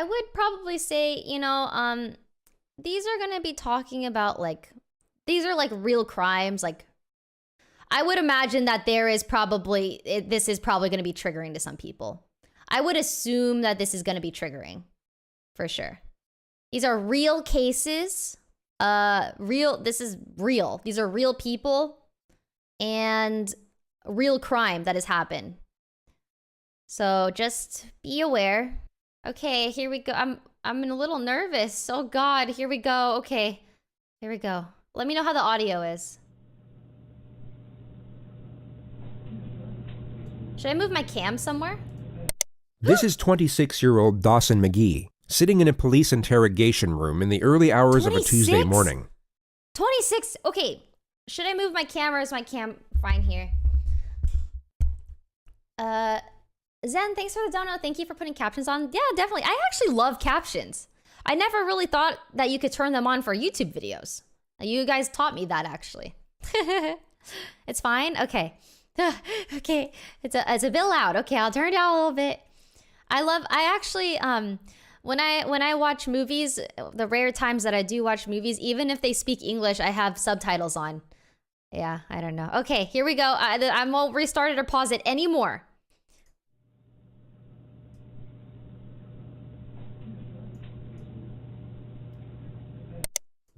would probably say, you know, these are gonna be talking about like, these are like real crimes. Like, I would imagine that there is probably, this is probably gonna be triggering to some people. I would assume that this is gonna be triggering, for sure. These are real cases. This is real. These are real people and real crime that has happened. So just be aware. Okay, here we go. I'm a little nervous. Oh God, here we go. Okay, here we go. Let me know how the audio is. Should I move my cam somewhere? This is 26-year-old Dawson McGee, sitting in a police interrogation room in the early hours 26? of a Tuesday morning. 26? Okay. Should I move my camera? Is my cam fine here? Zen, thanks for the dono. Thank you for putting captions on. Yeah, definitely. I actually love captions. I never really thought that you could turn them on for YouTube videos. You guys taught me that, actually. It's fine? Okay. Okay. It's a bit loud. Okay, I'll turn it down a little bit. I actually, when I watch movies, the rare times that I do watch movies, even if they speak English, I have subtitles on. Yeah, I don't know. Okay, here we go. I won't restart it or pause it anymore.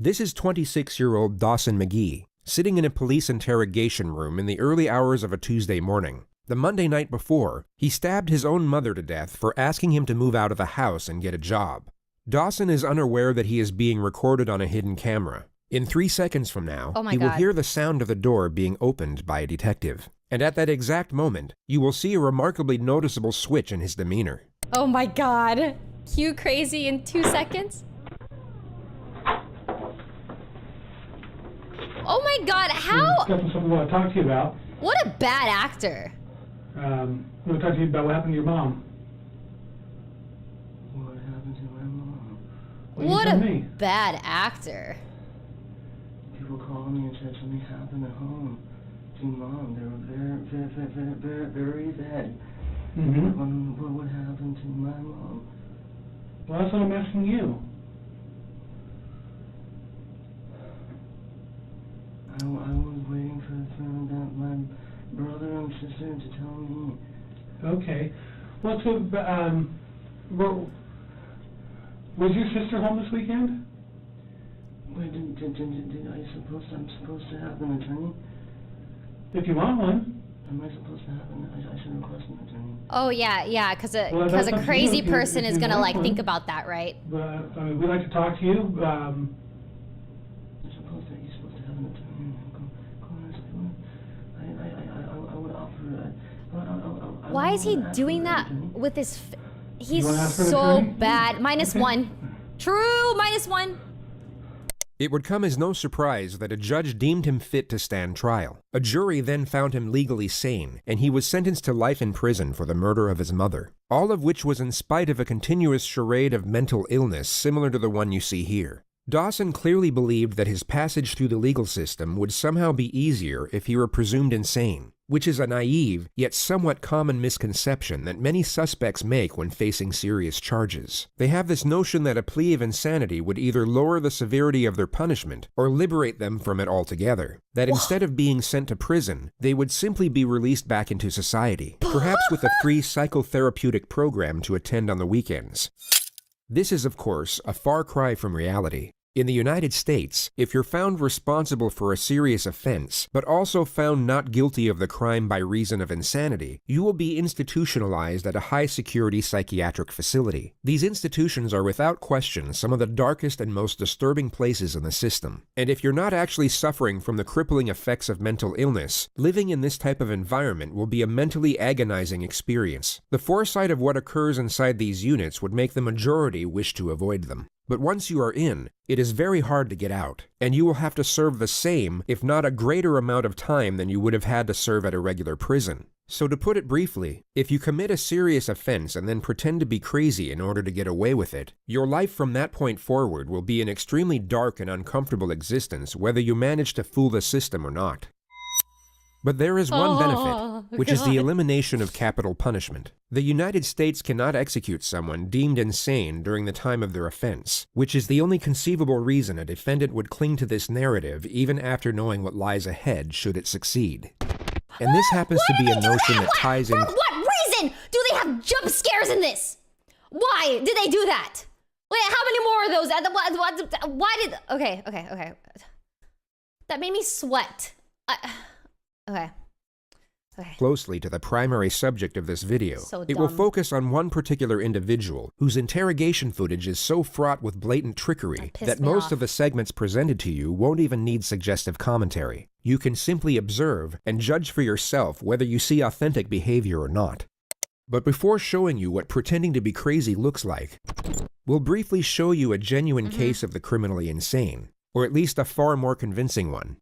This is 26-year-old Dawson McGee, sitting in a police interrogation room in the early hours of a Tuesday morning. The Monday night before, he stabbed his own mother to death for asking him to move out of the house and get a job. Dawson is unaware that he is being recorded on a hidden camera. In 3 seconds from now, Oh my he will God. hear the sound of the door being opened by a detective. And at that exact moment, you will see a remarkably noticeable switch in his demeanor. Oh my God. Cue crazy in 2 seconds? Oh my God, how? Something we want to talk to you about. What a bad actor. We want to talk to you about what happened to your mom. What happened to my mom? Well, What you a tell me. bad actor. People called me and said something happened at home to mom. They were very bad. Mm-hmm. What happened to my mom? Well, that's what I'm asking you. I was waiting for my brother and sister to tell me. Okay. Well, so, was your sister home this weekend? Wait, I'm supposed to have an attorney? If you want one. Am I supposed to have I should request an attorney. Oh yeah, because Well, that's a up to crazy you if person you is gonna want like one. think about that, right? But, I mean, we'd like to talk to you. You're supposed to have an attorney. Go on, I would offer. Why is he would ask doing for that an attorney. with his? He's wanna ask for an so attorney? bad. -1. Okay. True, -1. It would come as no surprise that a judge deemed him fit to stand trial. A jury then found him legally sane, and he was sentenced to life in prison for the murder of his mother. All of which was in spite of a continuous charade of mental illness similar to the one you see here. Dawson clearly believed that his passage through the legal system would somehow be easier if he were presumed insane, which is a naive, yet somewhat common misconception that many suspects make when facing serious charges. They have this notion that a plea of insanity would either lower the severity of their punishment or liberate them from it altogether. That instead of being sent to prison, they would simply be released back into society, perhaps with a free psychotherapeutic program to attend on the weekends. This is, of course, a far cry from reality. In the United States, if you're found responsible for a serious offense, but also found not guilty of the crime by reason of insanity, you will be institutionalized at a high-security psychiatric facility. These institutions are without question some of the darkest and most disturbing places in the system. And if you're not actually suffering from the crippling effects of mental illness, living in this type of environment will be a mentally agonizing experience. The foresight of what occurs inside these units would make the majority wish to avoid them. But once you are in, it is very hard to get out, and you will have to serve the same, if not a greater amount of time than you would have had to serve at a regular prison. So to put it briefly, if you commit a serious offense and then pretend to be crazy in order to get away with it, your life from that point forward will be an extremely dark and uncomfortable existence whether you manage to fool the system or not. But there is one benefit, which is the God. elimination of capital punishment. The United States cannot execute someone deemed insane during the time of their offense, which is the only conceivable reason a defendant would cling to this narrative even after knowing what lies ahead should it succeed. And this happens to be a notion that ties in... For what reason do they have jump scares in this? Why did they do that? Wait, how many more of those? Why did... Okay. That made me sweat. Okay. closely to the primary subject of this video. So it will dumb. focus on one particular individual whose interrogation footage is so fraught with blatant trickery pissed that me most off. of the segments presented to you won't even need suggestive commentary. You can simply observe and judge for yourself whether you see authentic behavior or not. But before showing you what pretending to be crazy looks like, we'll briefly show you a genuine case of the criminally insane, or at least a far more convincing one.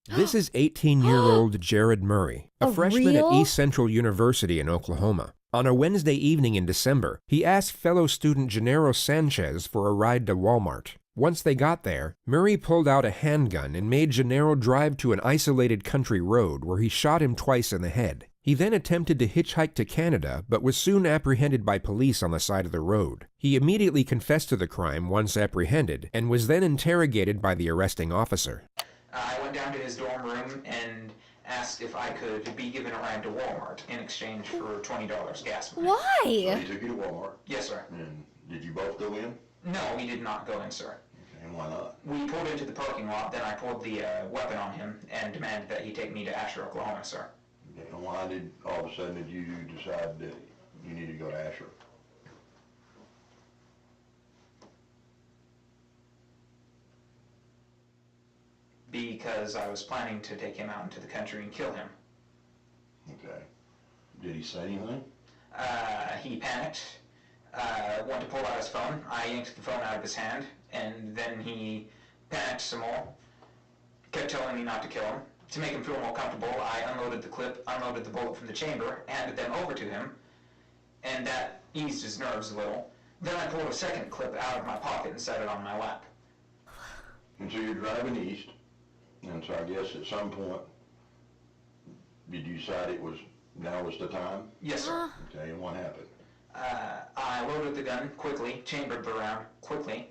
This is 18-year-old Jared Murray, a freshman real? at East Central University in Oklahoma. On a Wednesday evening in December, he asked fellow student Gennaro Sanchez for a ride to Walmart. Once they got there, Murray pulled out a handgun and made Gennaro drive to an isolated country road where he shot him twice in the head. He then attempted to hitchhike to Canada, but was soon apprehended by police on the side of the road. He immediately confessed to the crime once apprehended, and was then interrogated by the arresting officer. I went down to his dorm room and asked if I could be given a ride to Walmart in exchange for $20 gas money. Why? So he took you to Walmart, Yes, sir. and did you both go in? No, we did not go in, sir. Okay, and why not? We pulled into the parking lot, then I pulled the weapon on him and demanded that he take me to Asher, Oklahoma, sir. Okay, and why did all of a sudden did you decide that you needed to go to Asher? Because I was planning to take him out into the country and kill him. Okay. Did he say anything? He panicked, wanted to pull out his phone. I yanked the phone out of his hand, and then he panicked some more, kept telling me not to kill him. To make him feel more comfortable, I unloaded the clip, unloaded the bullet from the chamber, handed them over to him, and that eased his nerves a little. Then I pulled a second clip out of my pocket and set it on my lap. And so you're driving east, and so I guess at some point, did you decide now was the time? Yes, sir. Okay, and what happened? I loaded the gun quickly, chambered the round quickly,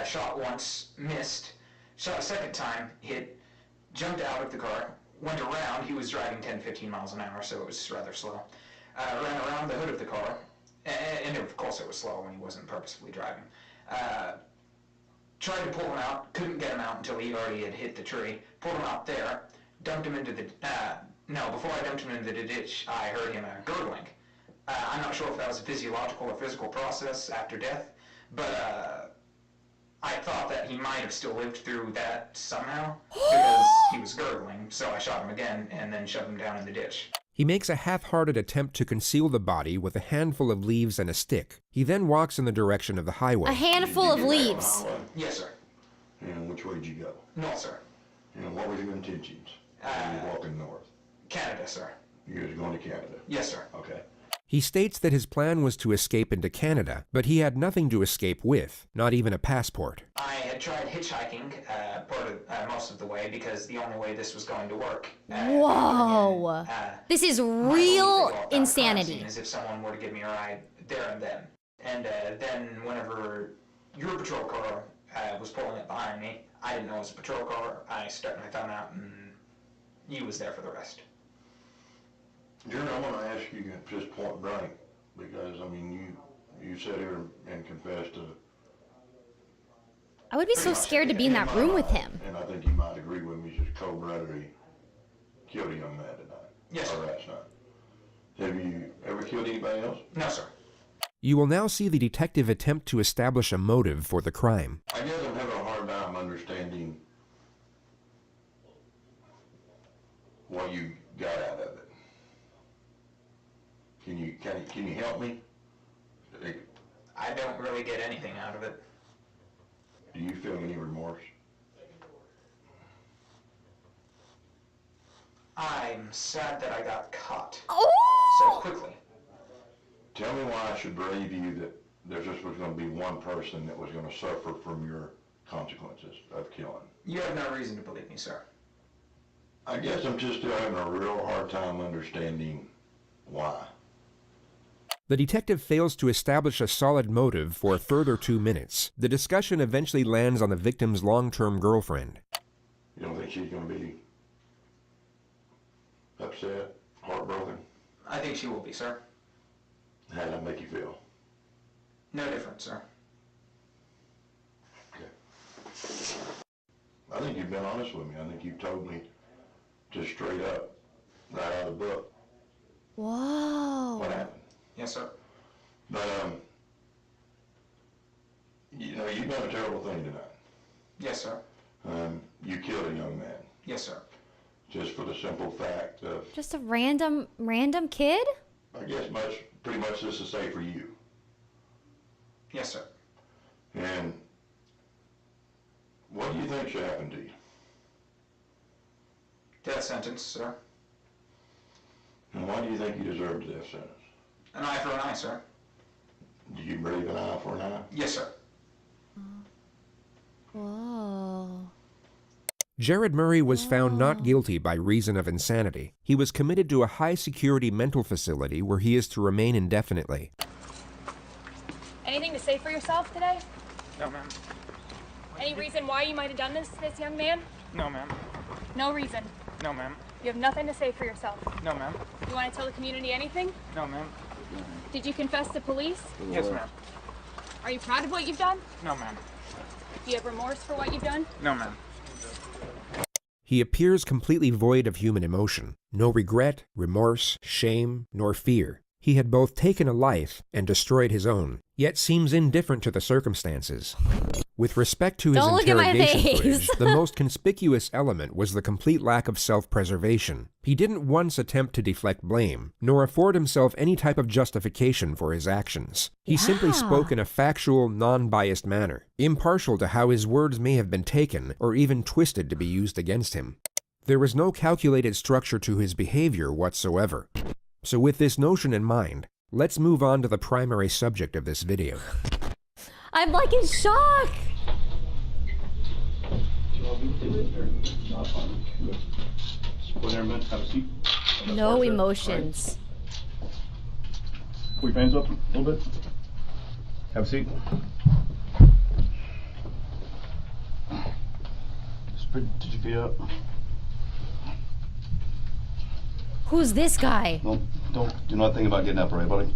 shot once, missed, shot a second time, hit, jumped out of the car, went around. He was driving 10-15 miles an hour, so it was rather slow. Ran around the hood of the car, and of course it was slow when he wasn't purposefully driving. Tried to pull him out, couldn't get him out until he already had hit the tree. Pulled him out there, dumped him into the, before I dumped him into the ditch, I heard him gurgling. I'm not sure if that was a physiological or physical process after death, but I thought that he might have still lived through that somehow, because he was gurgling, so I shot him again and then shoved him down in the ditch. He makes a half-hearted attempt to conceal the body with a handful of leaves and a stick. He then walks in the direction of the highway. A handful of Did you get back on the leaves. highway? Yes, sir. And which way did you go? No, sir. And what were your intentions? You were walking north. Canada, sir. You was going to Canada. Yes, sir. Okay. He states that his plan was to escape into Canada, but he had nothing to escape with, not even a passport. I had tried hitchhiking most of the way because the only way this was going to work. Whoa. This is real insanity. As if someone were to give me a ride there and then. And then whenever your patrol car was pulling up behind me, I didn't know it was a patrol car. I stuck my thumb out and you was there for the rest. Jared, I want to ask you just point blank, because, I mean, you sat here and confessed to... I would be so scared to be in that room with him. And I think you might agree with me, just cold-bloodedly killed a young man tonight. Yes, sir. Or last night. Have you ever killed anybody else? No, sir. You will now see the detective attempt to establish a motive for the crime. I guess I'm having a hard time understanding what you got out of it. Can you help me? I don't really get anything out of it. Do you feel any remorse? I'm sad that I got caught so Oh! quickly. Tell me why I should believe you that there just was going to be one person that was going to suffer from your consequences of killing. You have no reason to believe me, sir. I guess I'm just still having a real hard time understanding why. The detective fails to establish a solid motive for a further 2 minutes. The discussion eventually lands on the victim's long-term girlfriend. You don't think she's going to be upset, heartbroken? I think she will be, sir. How does that make you feel? No different, sir. Okay. I think you've been honest with me. I think you've told me just straight up, right out of the book, Whoa. what happened. Yes, sir. But, you know, you've done a terrible thing tonight. Yes, sir. You killed a young man, Yes, sir. just for the simple fact of, Just a random kid? I guess pretty much just to say for you. Yes, sir. And what do you think should happen to you? Death sentence, sir. And why do you think you deserve the death sentence? An eye for an eye, sir. Do you believe an eye for an eye? Yes, sir. Whoa. Jared Murray was found not guilty by reason of insanity. He was committed to a high-security mental facility where he is to remain indefinitely. Anything to say for yourself today? No, ma'am. Any reason why you might have done this, young man? No, ma'am. No reason. No, ma'am. You have nothing to say for yourself. No, ma'am. You want to tell the community anything? No, ma'am. Did you confess to police? Yes, ma'am. Are you proud of what you've done? No, ma'am. Do you have remorse for what you've done? No, ma'am. He appears completely void of human emotion. No regret, remorse, shame, nor fear. He had both taken a life and destroyed his own, yet seems indifferent to the circumstances. With respect to his Don't look at my interrogation face. footage, the most conspicuous element was the complete lack of self-preservation. He didn't once attempt to deflect blame, nor afford himself any type of justification for his actions. He simply spoke in a factual, non-biased manner, impartial to how his words may have been taken or even twisted to be used against him. There was no calculated structure to his behavior whatsoever. So with this notion in mind, let's move on to the primary subject of this video. I'm like in shock. No emotions. Put your hands up a little bit. Have a seat. Did your feet up? Who's this guy? Don't do not think about getting up, all right, buddy?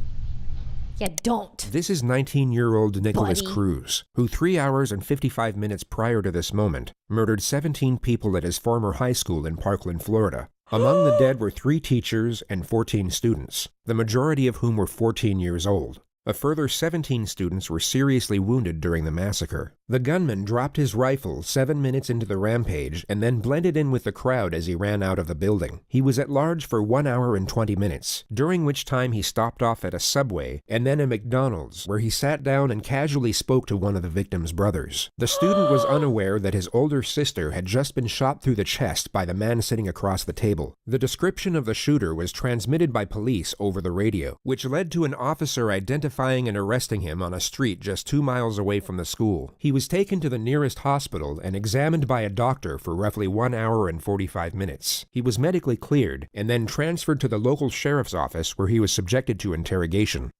Yeah, don't. This is 19-year-old Nicholas Buddy. Cruz, who 3 hours and 55 minutes prior to this moment murdered 17 people at his former high school in Parkland, Florida. Among the dead were 3 teachers and 14 students, the majority of whom were 14 years old. A further 17 students were seriously wounded during the massacre. The gunman dropped his rifle 7 minutes into the rampage and then blended in with the crowd as he ran out of the building. He was at large for 1 hour and 20 minutes, during which time he stopped off at a Subway and then a McDonald's, where he sat down and casually spoke to one of the victim's brothers. The student was unaware that his older sister had just been shot through the chest by the man sitting across the table. The description of the shooter was transmitted by police over the radio, which led to an officer identifying and arresting him on a street just 2 miles away from the school. He was taken to the nearest hospital and examined by a doctor for roughly 1 hour and 45 minutes. He was medically cleared and then transferred to the local sheriff's office where he was subjected to interrogation.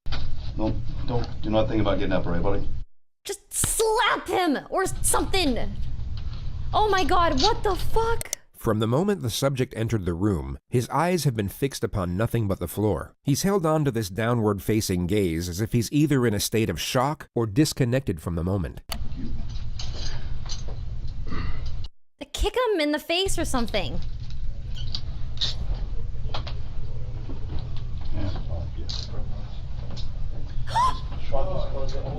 Do not think about getting up, all right, buddy? Just slap him or something. Oh my god, what the fuck? From the moment the subject entered the room, his eyes have been fixed upon nothing but the floor. He's held on to this downward-facing gaze as if he's either in a state of shock or disconnected from the moment. Kick him in the face or something.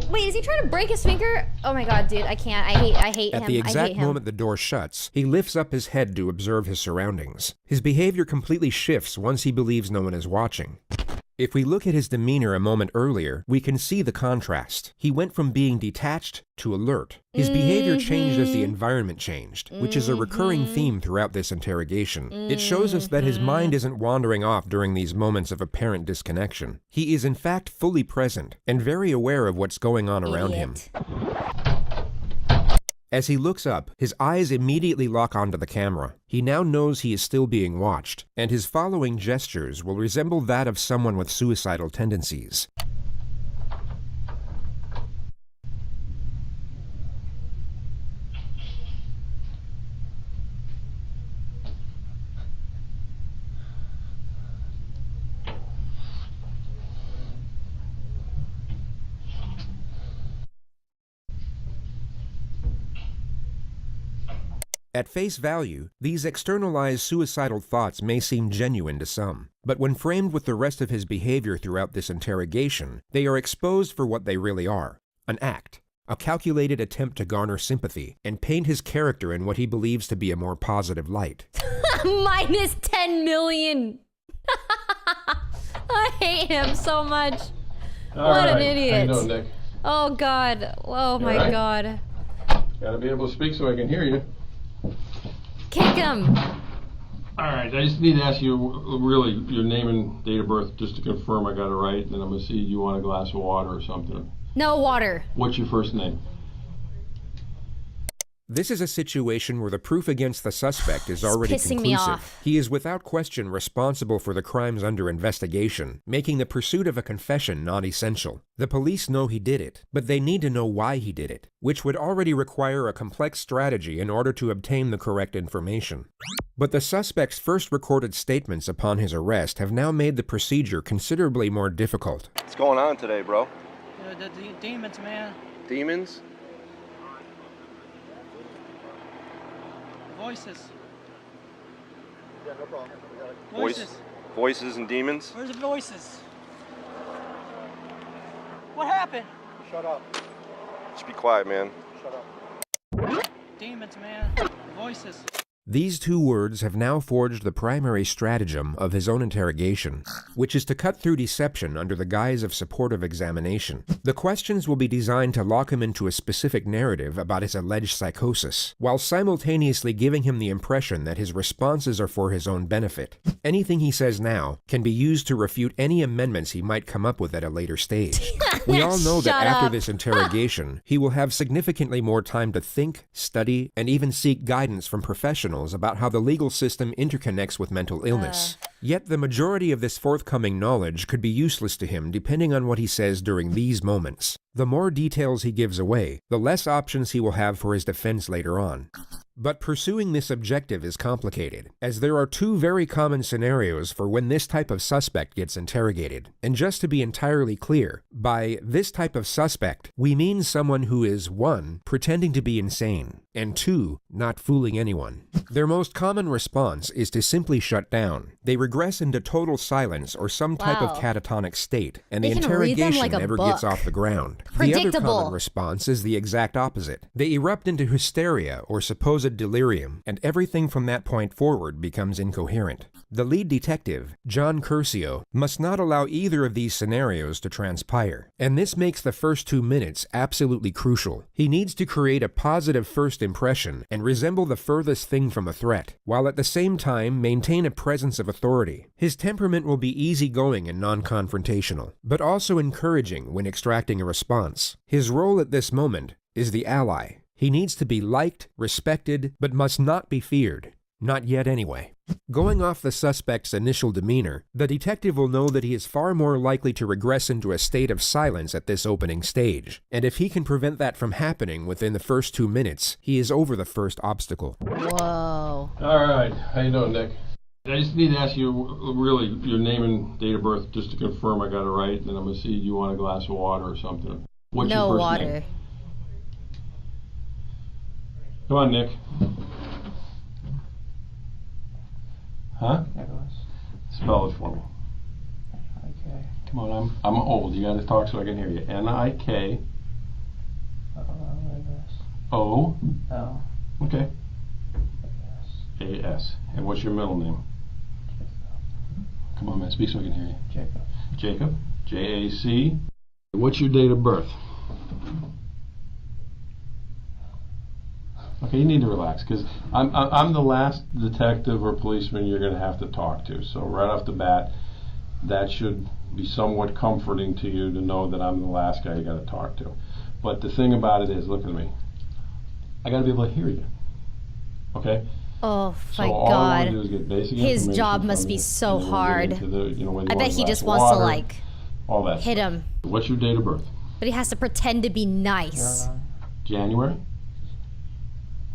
Wait, is he trying to break his finger? Oh my god, dude, I can't. I hate him. At the I hate exact him. moment the door shuts, he lifts up his head to observe his surroundings. His behavior completely shifts once he believes no one is watching. If we look at his demeanor a moment earlier, we can see the contrast. He went from being detached to alert. His behavior changed as the environment changed, which is a recurring theme throughout this interrogation. It shows us that his mind isn't wandering off during these moments of apparent disconnection. He is in fact fully present and very aware of what's going on around him. As he looks up, his eyes immediately lock onto the camera. He now knows he is still being watched, and his following gestures will resemble that of someone with suicidal tendencies. At face value, these externalized suicidal thoughts may seem genuine to some, but when framed with the rest of his behavior throughout this interrogation, they are exposed for what they really are: an act, a calculated attempt to garner sympathy and paint his character in what he believes to be a more positive light. Minus 10 million. I hate him so much. What an idiot. How you doing, Nick? Oh, God. Oh, my right? God. Gotta be able to speak so I can hear you. Kick him. All right, I just need to ask you really your name and date of birth just to confirm I got it right, and then I'm gonna see you want a glass of water or something. No water. What's your first name? This is a situation where the proof against the suspect is already pissing me conclusive. off. He is without question responsible for the crimes under investigation, making the pursuit of a confession not essential. The police know he did it, but they need to know why he did it, which would already require a complex strategy in order to obtain the correct information. But the suspect's first recorded statements upon his arrest have now made the procedure considerably more difficult. What's going on today, bro? The demons, man. Demons? Voices. Yeah, no problem. Voices. Voices and demons? Where's the voices? What happened? Shut up. Just be quiet, man. Shut up. Demons, man. Voices. These two words have now forged the primary stratagem of his own interrogation, which is to cut through deception under the guise of supportive examination. The questions will be designed to lock him into a specific narrative about his alleged psychosis, while simultaneously giving him the impression that his responses are for his own benefit. Anything he says now can be used to refute any amendments he might come up with at a later stage. We all know that Shut after up. this interrogation, he will have significantly more time to think, study, and even seek guidance from professionals about how the legal system interconnects with mental illness. Yet the majority of this forthcoming knowledge could be useless to him depending on what he says during these moments. The more details he gives away, the less options he will have for his defense later on. But pursuing this objective is complicated, as there are two very common scenarios for when this type of suspect gets interrogated. And just to be entirely clear, by this type of suspect, we mean someone who is 1. Pretending to be insane, and 2. Not fooling anyone. Their most common response is to simply shut down. They regress into total silence or some type of Wow. catatonic state, and the They can read them interrogation like a never gets book. off the ground. The other Predictable. common response is the exact opposite. They erupt into hysteria or supposed delirium, and everything from that point forward becomes incoherent. The lead detective, John Curcio, must not allow either of these scenarios to transpire, and this makes the first 2 minutes absolutely crucial. He needs to create a positive first impression and resemble the furthest thing from a threat, while at the same time maintain a presence of authority. His temperament will be easygoing and non-confrontational, but also encouraging when extracting a response. His role at this moment is the ally. He needs to be liked, respected, but must not be feared. Not yet anyway. Going off the suspect's initial demeanor, the detective will know that he is far more likely to regress into a state of silence at this opening stage, and if he can prevent that from happening within the first 2 minutes, he is over the first obstacle. Whoa. All right, how you doing, Nick? I just need to ask you really your name and date of birth just to confirm I got it right, and then I'm gonna see you want a glass of water or something. What's No your first water. name? Come on, Nick. Huh? Nicholas. Spell it for me. Okay. Come on, I'm old. You gotta talk so I can hear you. N-I-K. O. Oh. Okay. Yes. A-S. And what's your middle name? Come on, man. Speak so I can hear you. Jacob. Jacob. J-A-C. What's your date of birth? Okay, you need to relax because I'm the last detective or policeman you're going to have to talk to. So right off the bat, that should be somewhat comforting to you to know that I'm the last guy you got to talk to. But the thing about it is, look at me. I got to be able to hear you. Okay? Oh my So all I want God. to do is get basic His information job from must you, be so and then we'll get hard. into the, you know, whether you I want bet a he glass just of wants to water, like all that hit stuff. him. What's your date of birth? But he has to pretend to be nice. January?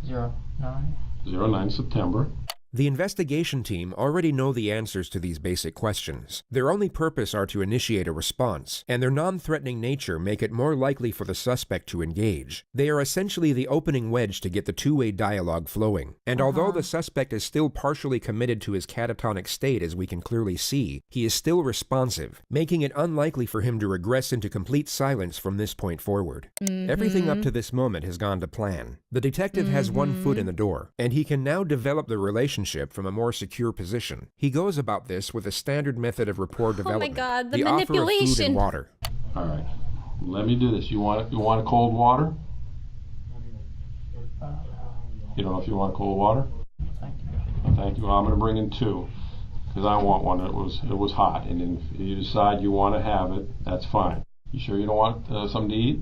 09. 09 September. The investigation team already know the answers to these basic questions. Their only purpose are to initiate a response, and their non-threatening nature make it more likely for the suspect to engage. They are essentially the opening wedge to get the two-way dialogue flowing. And although the suspect is still partially committed to his catatonic state, as we can clearly see, he is still responsive, making it unlikely for him to regress into complete silence from this point forward. Everything up to this moment has gone to plan. The detective has one foot in the door, and he can now develop the relationship from a more secure position. He goes about this with a standard method of rapport development. God, the offer of food manipulation. and water. All right. Let me do this. You want a cold water? You don't know if you want cold water? Thank you. Thank you. Well, I'm going to bring in 2 because I want one. It was hot, and then if you decide you want to have it, that's fine. You sure you don't want something to eat?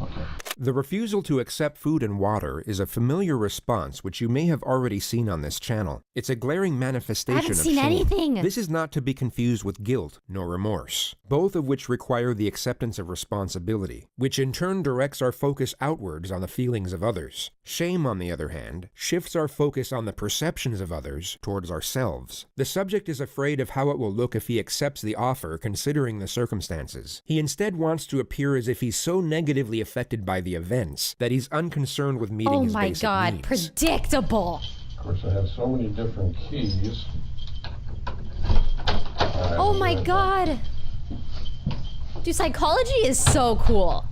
Okay. The refusal to accept food and water is a familiar response which you may have already seen on this channel. It's a glaring manifestation of seen shame. anything. This is not to be confused with guilt nor remorse, both of which require the acceptance of responsibility, which in turn directs our focus outwards on the feelings of others. Shame, on the other hand, shifts our focus on the perceptions of others towards ourselves. The subject is afraid of how it will look if he accepts the offer considering the circumstances. He instead wants to appear as if he's so negatively affected by the events that he's unconcerned with meeting his basic needs. Predictable. Of course, I have so many different keys. Oh my God. Dude, psychology is so cool.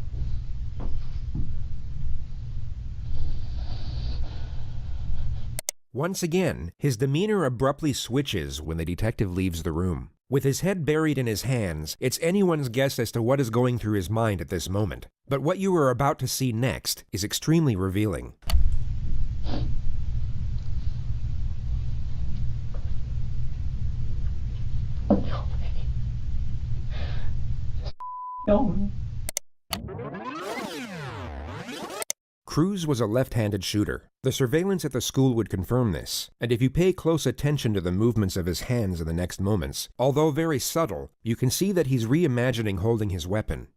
Once again, his demeanor abruptly switches when the detective leaves the room. With his head buried in his hands, it's anyone's guess as to what is going through his mind at this moment. But what you are about to see next is extremely revealing. No. Cruz was a left-handed shooter. The surveillance at the school would confirm this, and if you pay close attention to the movements of his hands in the next moments, although very subtle, you can see that he's reimagining holding his weapon.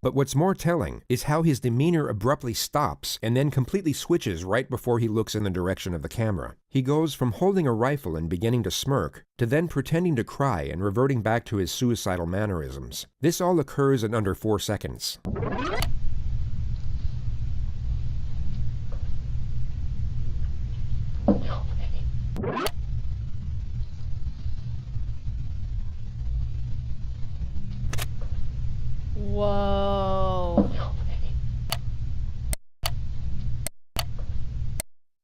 But what's more telling is how his demeanor abruptly stops and then completely switches right before he looks in the direction of the camera. He goes from holding a rifle and beginning to smirk, to then pretending to cry and reverting back to his suicidal mannerisms. This all occurs in under 4 seconds. Whoa.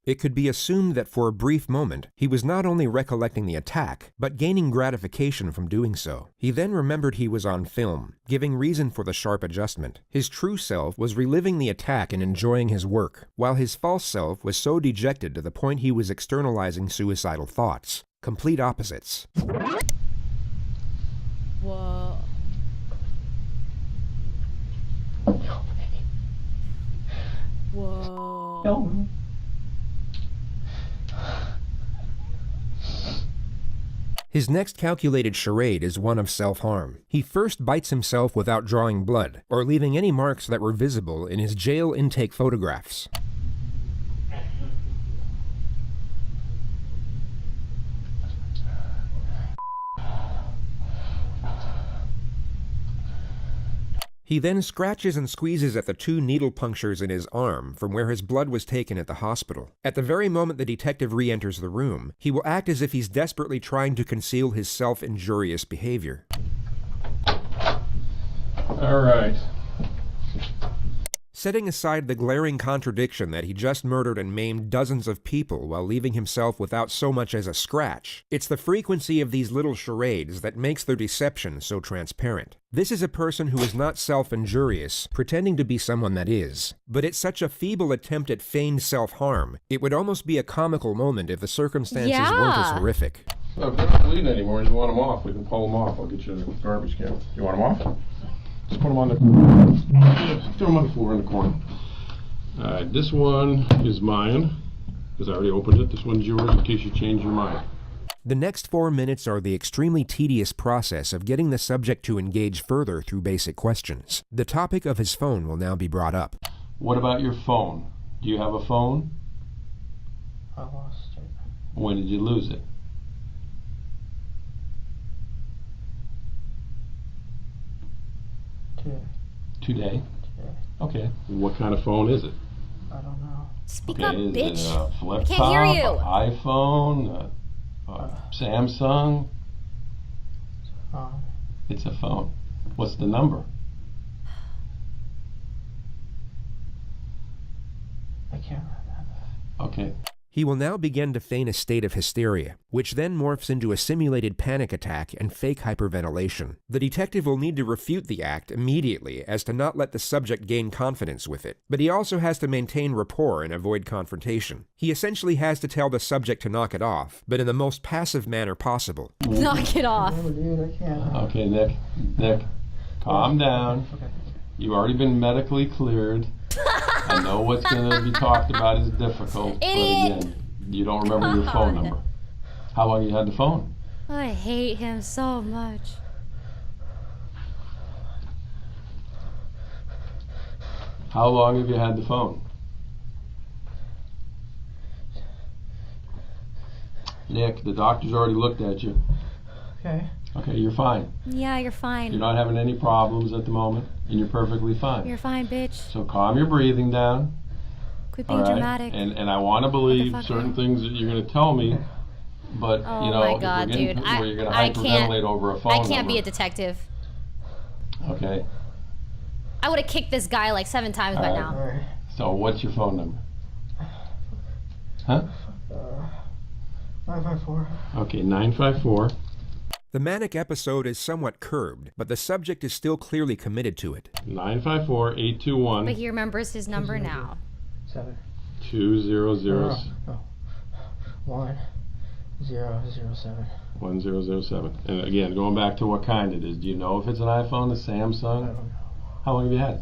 It could be assumed that for a brief moment, he was not only recollecting the attack, but gaining gratification from doing so. He then remembered he was on film, giving reason for the sharp adjustment. His true self was reliving the attack and enjoying his work, while his false self was so dejected to the point he was externalizing suicidal thoughts. Complete opposites. Whoa. Whoa. No. His next calculated charade is one of self-harm. He first bites himself without drawing blood, or leaving any marks that were visible in his jail intake photographs. He then scratches and squeezes at the 2 needle punctures in his arm from where his blood was taken at the hospital. At the very moment the detective re-enters the room, he will act as if he's desperately trying to conceal his self-injurious behavior. All right. Setting aside the glaring contradiction that he just murdered and maimed dozens of people while leaving himself without so much as a scratch, it's the frequency of these little charades that makes their deception so transparent. This is a person who is not self-injurious, pretending to be someone that is. But it's such a feeble attempt at feigned self-harm, it would almost be a comical moment if the circumstances weren't as horrific. So if they're not bleeding anymore and you want them off, we can pull them off. I'll get you a garbage can. You want them off? Just put them on the, throw them on the floor in the corner. Alright, this one is mine, because I already opened it. This one's yours in case you change your mind. The next 4 minutes are the extremely tedious process of getting the subject to engage further through basic questions. The topic of his phone will now be brought up. What about your phone? Do you have a phone? I lost it. When did you lose it? Today. Today? Today. Okay. What kind of phone is it? I don't know. Speak Okay, up, is bitch. it a flip I can't top, hear you. an iPhone, a Samsung? It's a phone. What's the number? I can't remember. Okay. He will now begin to feign a state of hysteria, which then morphs into a simulated panic attack and fake hyperventilation. The detective will need to refute the act immediately as to not let the subject gain confidence with it, but he also has to maintain rapport and avoid confrontation. He essentially has to tell the subject to knock it off, but in the most passive manner possible. Knock it off. No, dude, I can't. Okay, Nick, calm down. Okay. You've already been medically cleared. I know what's going to be talked about is difficult, Idiot. but again, you don't remember your phone God. number. How long you had the phone? I hate him so much. How long have you had the phone? Nick, the doctor's already looked at you. Okay. Okay, you're fine. Yeah, you're fine. You're not having any problems at the moment, and you're perfectly fine. You're fine, bitch. So calm your breathing down. Quit being All right? dramatic. And I want to believe Motherfucker. certain things that you're going to tell me, but Oh you know, my if God, we're getting dude. to where you're going to I can't. hyperventilate over a phone I can't be a number. detective. Okay. I would have kicked this guy like 7 times by All right. now. Alright. So what's your phone number? Huh? 954. Okay, 954. The manic episode is somewhat curbed, but the subject is still clearly committed to it. 954-821. But he remembers his number now. 7. 2000. No. 1007. 1007. And again, going back to what kind it is. Do you know if it's an iPhone, a I Samsung? don't know. How long have you had it?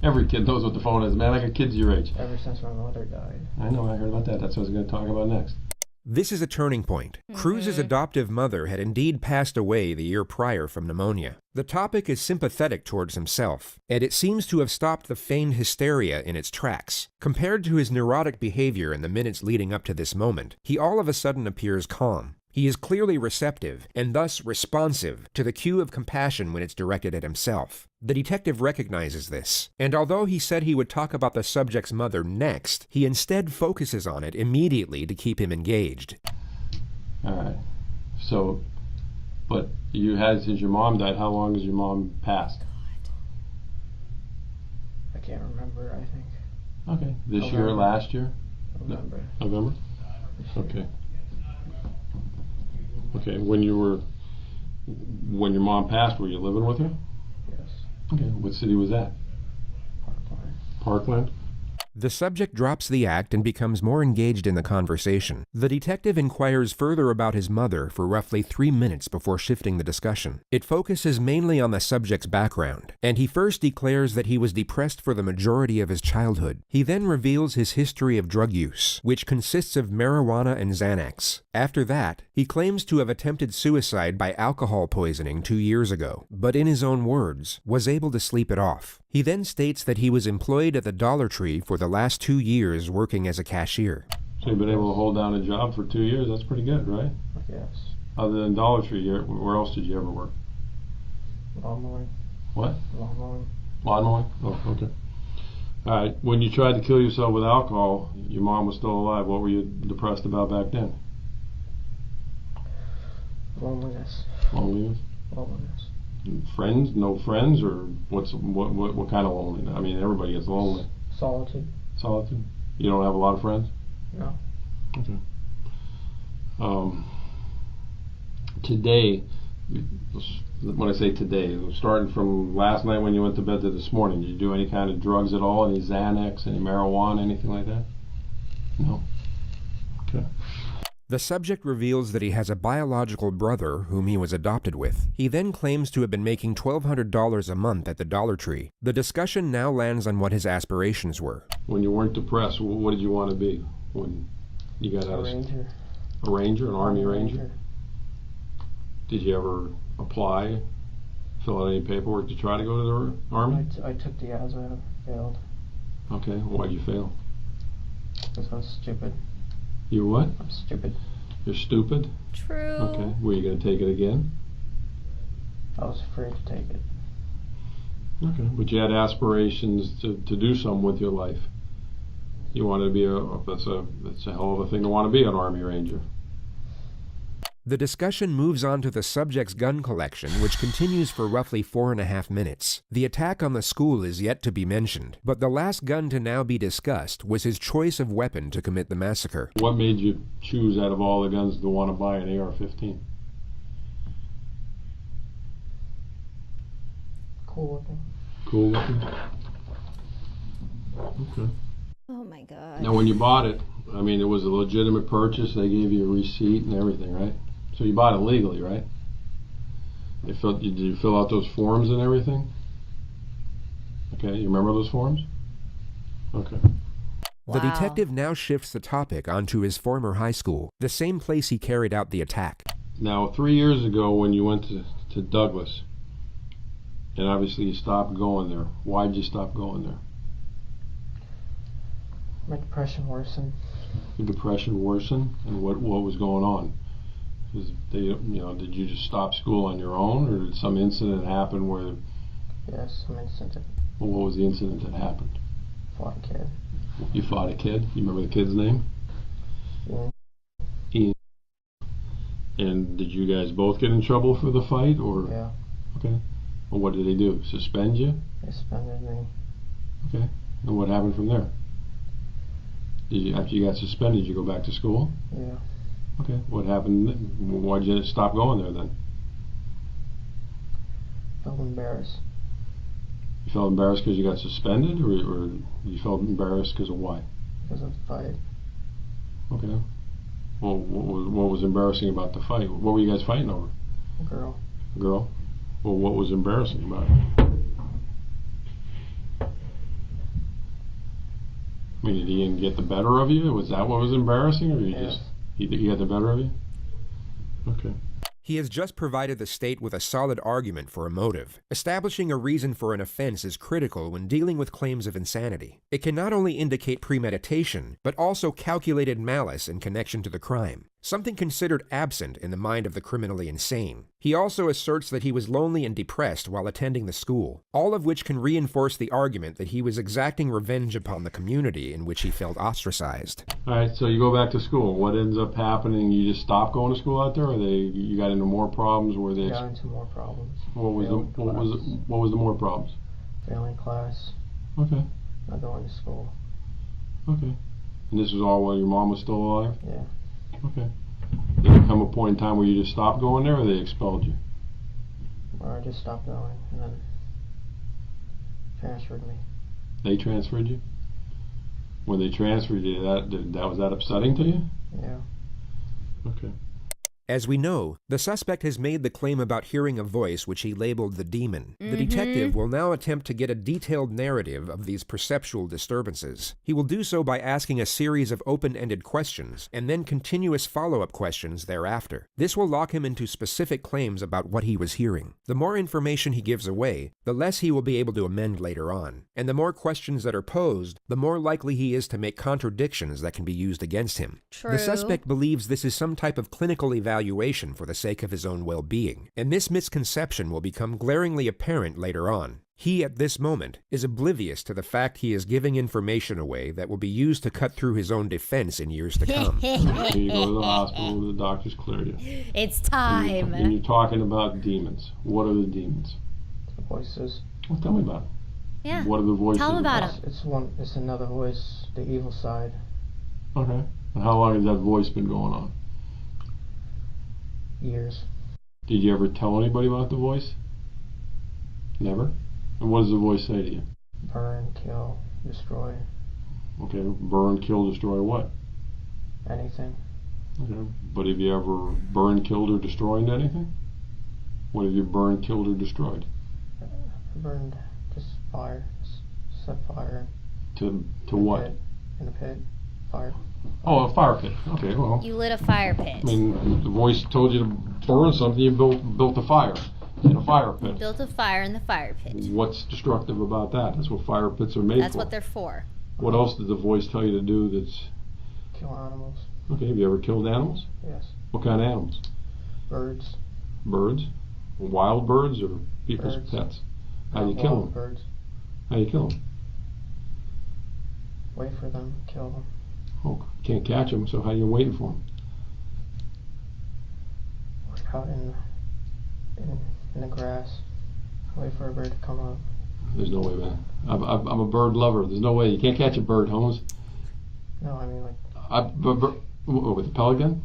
Every kid knows what the phone is, man. I got kids your age. Ever since my mother died. I know, I heard about that. That's what I was going to talk about next. This is a turning point. Cruz's adoptive mother had indeed passed away the year prior from pneumonia. The topic is sympathetic towards himself, and it seems to have stopped the feigned hysteria in its tracks. Compared to his neurotic behavior in the minutes leading up to this moment, he all of a sudden appears calm. He is clearly receptive, and thus responsive, to the cue of compassion when it's directed at himself. The detective recognizes this, and although he said he would talk about the subject's mother next, he instead focuses on it immediately to keep him engaged. Alright. So, but you had, since your mom died, how long has your mom passed? I can't remember, I think. Okay. This year, November. last year? November. November? Okay. Okay, when your mom passed, were you living with her? Yes. Okay, what city was that? Parkline. Parkland? The subject drops the act and becomes more engaged in the conversation. The detective inquires further about his mother for roughly 3 minutes before shifting the discussion. It focuses mainly on the subject's background, and he first declares that he was depressed for the majority of his childhood. He then reveals his history of drug use, which consists of marijuana and Xanax. After that, he claims to have attempted suicide by alcohol poisoning 2 years ago, but in his own words, was able to sleep it off. He then states that he was employed at the Dollar Tree for the last 2 years working as a cashier. So you've been able to hold down a job for 2 years, that's pretty good, right? Yes. Other than Dollar Tree, where else did you ever work? Lawn mowing. What? Lawn mowing. Lawn mowing? Oh, okay. Alright, when you tried to kill yourself with alcohol, your mom was still alive. What were you depressed about back then? Loneliness. Loneliness? Loneliness. Friends? No friends? Or what kind of loneliness? I mean, everybody gets lonely. Solitude. Solitude? You don't have a lot of friends? No. Okay. Today, when I say today, starting from last night when you went to bed to this morning, did you do any kind of drugs at all? Any Xanax, any marijuana, anything like that? No? Okay. The subject reveals that he has a biological brother whom he was adopted with. He then claims to have been making $1,200 a month at the Dollar Tree. The discussion now lands on what his aspirations were. When you weren't depressed, what did you want to be when you got out of school? Ranger. A ranger, an Army Ranger? Did you ever apply, fill out any paperwork to try to go to the Army? I took the ASVAB, failed. Okay, why'd you fail? Because I was stupid. You what? I'm stupid. You're stupid? True. Okay, were you going to take it again? I was afraid to take it. Okay, but you had aspirations to do something with your life. You wanted to be that's a hell of a thing to want to be, an Army Ranger. The discussion moves on to the subject's gun collection, which continues for roughly 4.5 minutes. The attack on the school is yet to be mentioned, but the last gun to now be discussed was his choice of weapon to commit the massacre. What made you choose out of all the guns to want to buy an AR-15? Cool looking. Cool looking? Okay. Oh my God. Now when you bought it, I mean, it was a legitimate purchase. They gave you a receipt and everything, right? So you bought it legally, right? Did you fill out those forms and everything? Okay, you remember those forms? Okay. The detective now shifts the topic onto his former high school, the same place he carried out the attack. Now, 3 years ago when you went to Douglas, and obviously you stopped going there, why'd you stop going there? My depression worsened. Your depression worsened, and what was going on? Did you just stop school on your own, or did some incident happen where? Yes, some incident. Well, what was the incident that happened? Fought a kid. You fought a kid? You remember the kid's name? Ian. Ian. And did you guys both get in trouble for the fight, or? Yeah. Okay. Well, what did they do? Suspend you? They suspended me. Okay. And what happened from there? After you got suspended, did you go back to school? Yeah. Okay. What happened? Why'd you stop going there then? Felt embarrassed. You felt embarrassed because you got suspended, or you felt embarrassed because of why? Because of the fight. Okay. Well, what was embarrassing about the fight? What were you guys fighting over? A girl. A girl? Well, what was embarrassing about it? I mean, did Ian get the better of you? Was that what was embarrassing, or he got the better of you? Okay. He has just provided the state with a solid argument for a motive. Establishing a reason for an offense is critical when dealing with claims of insanity. It can not only indicate premeditation, but also calculated malice in connection to the crime, something considered absent in the mind of the criminally insane. He also asserts that he was lonely and depressed while attending the school, all of which can reinforce the argument that he was exacting revenge upon the community in which he felt ostracized. All right, so you go back to school. What ends up happening? You just stop going to school out there, or you got into more problems? Got into more problems. What was the more problems? Failing class. Okay. Not going to school. Okay. And this was all while your mom was still alive? Yeah. Okay. Did there come a point in time where you just stopped going there, or they expelled you? Or I just stopped going and then transferred me. They transferred you? When they transferred you, was that upsetting to you? Yeah. Okay. As we know, the suspect has made the claim about hearing a voice which he labeled the demon. The detective will now attempt to get a detailed narrative of these perceptual disturbances. He will do so by asking a series of open-ended questions, and then continuous follow-up questions thereafter. This will lock him into specific claims about what he was hearing. The more information he gives away, the less he will be able to amend later on. And the more questions that are posed, the more likely he is to make contradictions that can be used against him. True. The suspect believes this is some type of clinical evaluation for the sake of his own well-being, and this misconception will become glaringly apparent later on. He, at this moment, is oblivious to the fact he is giving information away that will be used to cut through his own defense in years to come. You go to the hospital, the doctors clear you. It's time. And you're talking about demons. What are the demons? The voices. Well, tell me about it. Yeah. What are the voices? Tell him about it. It's another voice, the evil side. Okay. And how long has that voice been going on? Years. Did you ever tell anybody about the voice? Never? And what does the voice say to you? Burn, kill, destroy. Okay, burn, kill, destroy what? Anything. Okay. But have you ever burned, killed, or destroyed anything? What have you burned, killed, or destroyed? Burned, just fire. Set fire. To what? In a pit. Fire. Oh, a fire pit. Okay, well. You lit a fire pit. I mean, the voice told you to burn something, you built a fire in a fire pit. You built a fire in the fire pit. What's destructive about that? That's what fire pits are made That's for. what they're for. What else did the voice tell you to do that's... Kill animals. Okay, have you ever killed animals? Yes. What kind of animals? Birds. Birds? Wild birds or people's Birds. pets? How do you Not kill wild them? Birds. How do you kill them? Wait for them. Kill them. Oh, you can't catch them, so how are you waiting for them? Out in the grass. Wait for a bird to come up. There's no way, man. I'm a bird lover. There's no way. You can't catch a bird, Holmes. No, I mean like... With a pellet gun?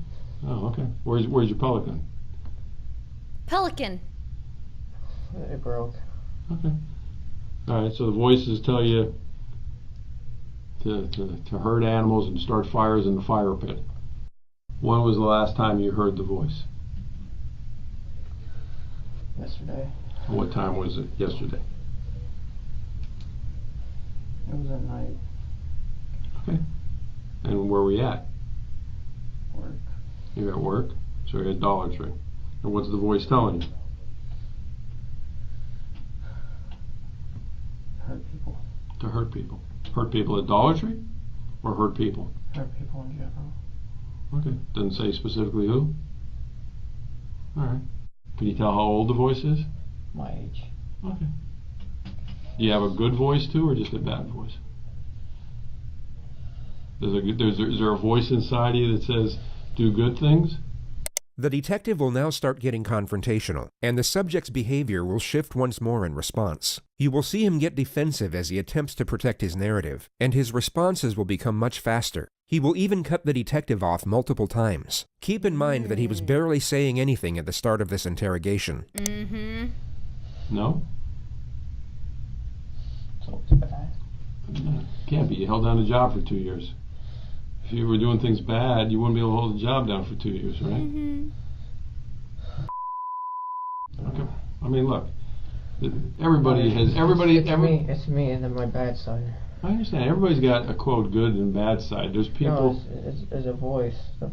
Oh, okay. Where's your pellet gun? Pelican. It broke. Okay. All right. So the voices tell you to hurt animals and start fires in the fire pit. When was the last time you heard the voice? Yesterday. What time was it yesterday? It was at night. Okay. And where were we at? Work. You're at work? So you're at Dollar Tree. And what's the voice telling you? Hurt people. To hurt people. Hurt people at Dollar Tree? Or hurt people? Hurt people in general. Okay. Doesn't say specifically who? Alright. Can you tell how old the voice is? My age. Okay. Do you have a good voice too, or just a bad voice? Is there a voice inside you that says, do good things? The detective will now start getting confrontational, and the subject's behavior will shift once more in response. You will see him get defensive as he attempts to protect his narrative, and his responses will become much faster. He will even cut the detective off multiple times. Keep in mind that he was barely saying anything at the start of this interrogation. Mm-hmm. No? So it's bad. Can't be. You held down a job for 2 years. If you were doing things bad, you wouldn't be able to hold a job down for 2 years, right? Mm-hmm. Okay. I mean, look. Everybody has... It's me and then my bad side. I understand. Everybody's got a, quote, good and bad side. There's people... No, it's a voice. The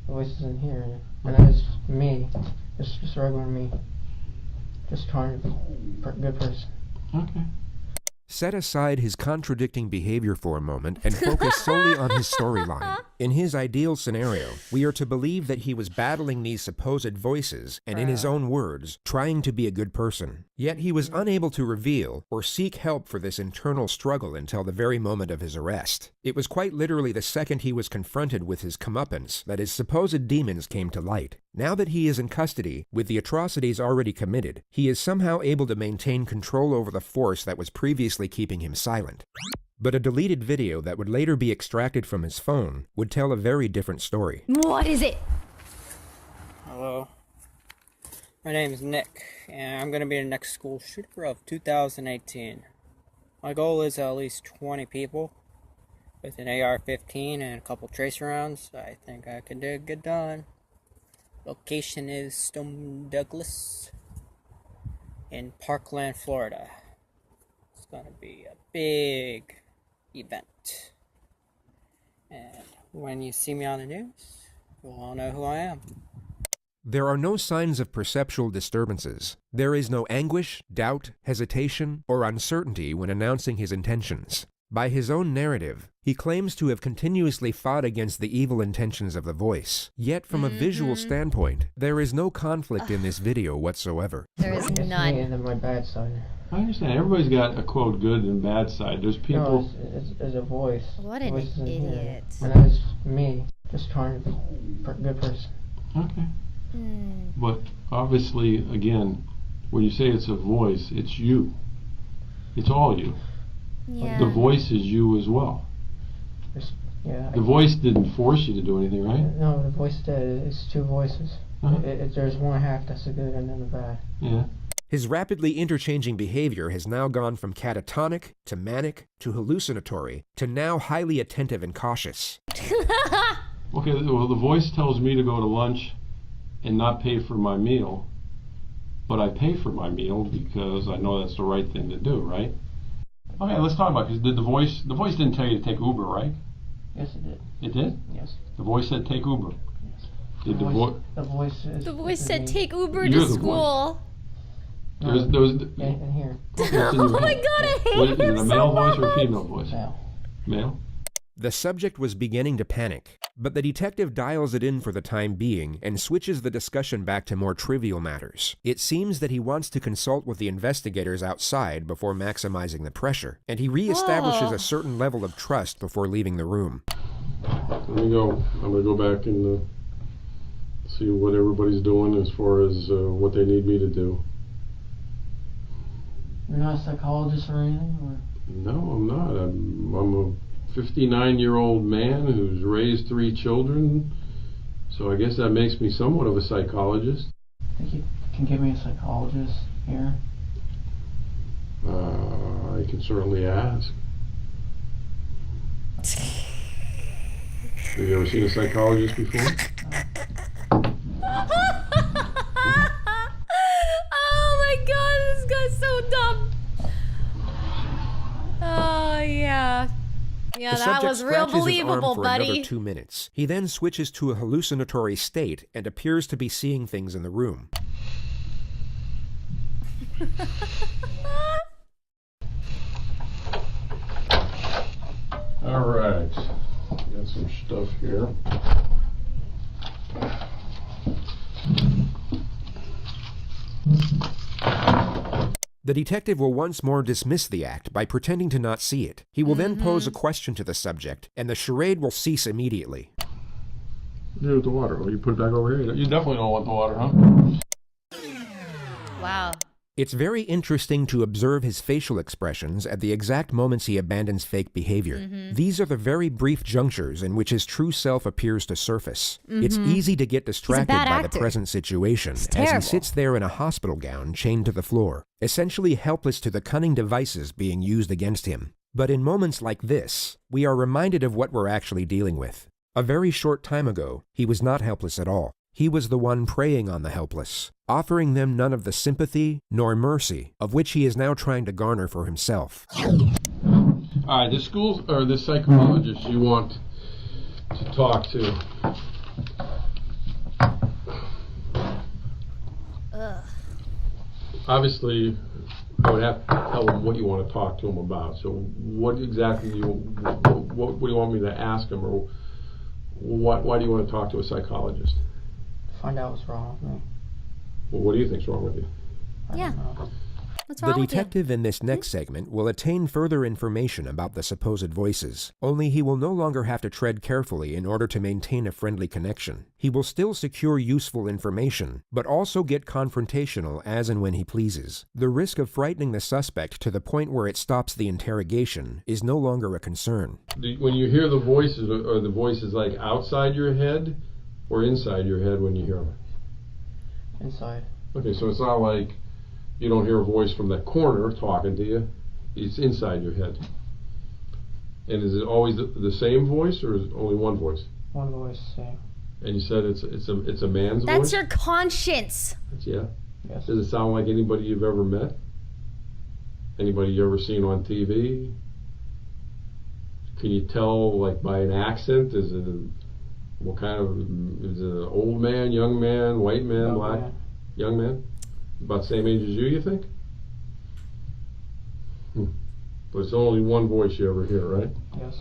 voice is in here. And it's me. Just regular me. Just trying to be a good person. Okay. Set aside his contradicting behavior for a moment and focus solely on his storyline. In his ideal scenario, we are to believe that he was battling these supposed voices and, in his own words, trying to be a good person. Yet he was unable to reveal or seek help for this internal struggle until the very moment of his arrest. It was quite literally the second he was confronted with his comeuppance that his supposed demons came to light. Now that he is in custody, with the atrocities already committed, he is somehow able to maintain control over the force that was previously keeping him silent. But a deleted video that would later be extracted from his phone would tell a very different story. What is it? Hello. My name is Nick, and I'm going to be the next school shooter of 2018. My goal is at least 20 people with an AR-15 and a couple tracer rounds. I think I can get done. Location is Stone Douglas in Parkland, Florida. It's going to be a big event. And when you see me on the news, you'll all know who I am. There are no signs of perceptual disturbances. There is no anguish, doubt, hesitation, or uncertainty when announcing his intentions. By his own narrative, he claims to have continuously fought against the evil intentions of the voice. Yet from a visual standpoint, there is no conflict in this video whatsoever. There is It's none. me and then my bad side. I understand. Everybody's got a, quote, good and bad side. There's people... No, it's a voice. What The an voice is in here. idiot. And it's me. Just trying to be a good person. Okay. But obviously, again, when you say it's a voice, it's you. It's all you. Yeah. The voice is you as well. Yeah. The voice didn't force you to do anything, right? No, the voice did. It's two voices. There's one half that's the good and then the bad. Yeah. His rapidly interchanging behavior has now gone from catatonic to manic to hallucinatory to now highly attentive and cautious. Okay, well, the voice tells me to go to lunch and not pay for my meal, but I pay for my meal because I know that's the right thing to do, right? Okay, let's talk about it. Did the voice didn't tell you to take Uber, right? Yes, it did. It did? Yes. The voice said take Uber. Yes. Did The voice says. The voice said take Uber You're to the school. No, and here. Oh my god, I hate Is it him a so male voice much. or a female voice? Male. Male? The subject was beginning to panic, but the detective dials it in for the time being and switches the discussion back to more trivial matters. It seems that he wants to consult with the investigators outside before maximizing the pressure, and he reestablishes a certain level of trust before leaving the room. Let me go. I'm going to go back and see what everybody's doing as far as what they need me to do. You're not a psychologist or anything? Or? No, I'm not. I'm a 59-year-old man who's raised 3 children, so I guess that makes me somewhat of a psychologist. Think you can give me a psychologist here? I can certainly ask. Have you ever seen a psychologist before? Oh my god, this guy's so dumb. Oh yeah. Yeah, The that subject was real scratches his believable, arm for buddy. another 2 minutes. He then switches to a hallucinatory state and appears to be seeing things in the room. All right. Got some stuff here. The detective will once more dismiss the act by pretending to not see it. He will then pose a question to the subject, and the charade will cease immediately. Do with the water. Will you put it back over here? You definitely don't want the water, huh? Wow. It's very interesting to observe his facial expressions at the exact moments he abandons fake behavior. These are the very brief junctures in which his true self appears to surface. It's easy to get distracted by the actor. present situation as he terrible. sits there in a hospital gown chained to the floor, essentially helpless to the cunning devices being used against him. But in moments like this, we are reminded of what we're actually dealing with. A very short time ago, he was not helpless at all. He was the one preying on the helpless, offering them none of the sympathy nor mercy of which he is now trying to garner for himself. All right, this psychologist you want to talk to. Obviously, I would have to tell him what you want to talk to him about. So, what exactly do you want me to ask him, or why do you want to talk to a psychologist? Find out what's wrong with me. Well, what do you think's wrong with you? I don't know. What's The wrong with you? detective in this next segment will attain further information about the supposed voices, only he will no longer have to tread carefully in order to maintain a friendly connection. He will still secure useful information, but also get confrontational as and when he pleases. The risk of frightening the suspect to the point where it stops the interrogation is no longer a concern. When you hear the voices, are the voices like outside your head or inside your head when you hear them? Inside. Okay, so it's not like you don't hear a voice from that corner talking to you. It's inside your head. And is it always the same voice, or is it only one voice? One voice, same. And you said it's a man's voice? That's your conscience. Yeah. Yes. Does it sound like anybody you've ever met? Anybody you ever seen on TV? Can you tell, like, by an accent? Is it what kind of, is it an old man, young man, white man, black? Man. Young man? About the same age as you think? But it's only one voice you ever hear, right? Yes.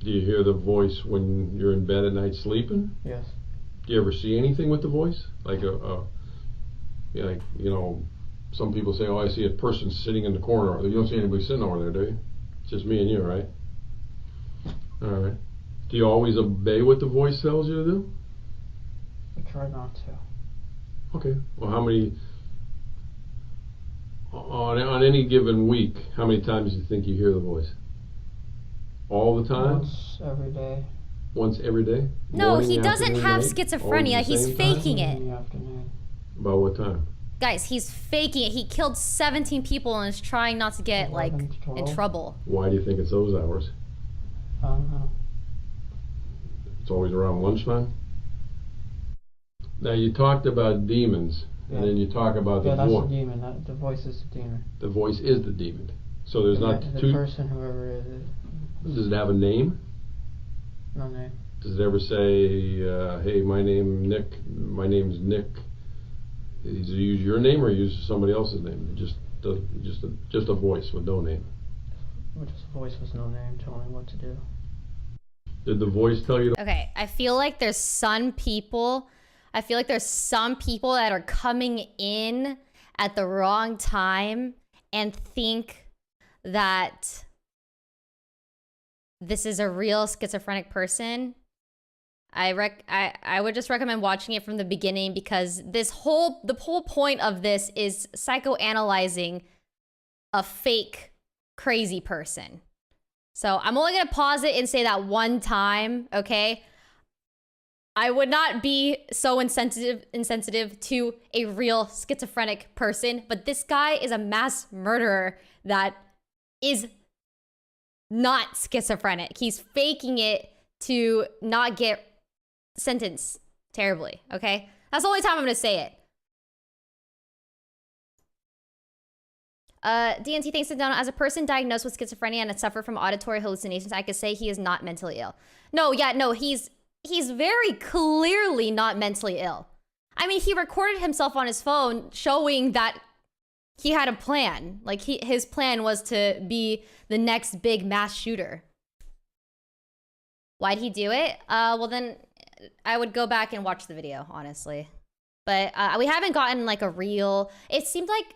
Do you hear the voice when you're in bed at night sleeping? Yes. Do you ever see anything with the voice? Like some people say, oh, I see a person sitting in the corner. You don't see anybody sitting over there, do you? It's just me and you, right? All right. Do you always obey what the voice tells you to do? I try not to. Okay. Well, how many, on any given week, how many times do you think you hear the voice? All the time? Once every day. Once every day? No, Morning, he doesn't afternoon, have night? schizophrenia. Always the He's same time? faking it. In the afternoon. About what time? Guys, he's faking it. He killed 17 people and is trying not to get, 11 like, to 12. in trouble. Why do you think it's those hours? I don't know. It's always around lunchtime? Now you talked about demons, and then you talk about the voice. Yeah, that's the demon. The voice is the demon. The voice is the demon. So there's not the two... person, whoever it is. Does it have a name? No name. Does it ever say, hey, my name's Nick? Does it use your name or use somebody else's name? Just a voice with no name. Just a voice with no name telling what to do. Did the voice tell you? Okay, I feel like there's some people that are coming in at the wrong time and think that this is a real schizophrenic person. I would just recommend watching it from the beginning, because the whole point of this is psychoanalyzing a fake crazy person. So I'm only gonna pause it and say that one time, okay? I would not be so insensitive to a real schizophrenic person, but this guy is a mass murderer that is not schizophrenic. He's faking it to not get sentenced terribly, okay? That's the only time I'm gonna say it. DNT thinks it down. As a person diagnosed with schizophrenia and suffer from auditory hallucinations, I could say he is not mentally ill. No, he's very clearly not mentally ill. I mean, he recorded himself on his phone showing that he had a plan. Like, his plan was to be the next big mass shooter. Why'd he do it? Well then, I would go back and watch the video, honestly. But we haven't gotten like a real... It seemed like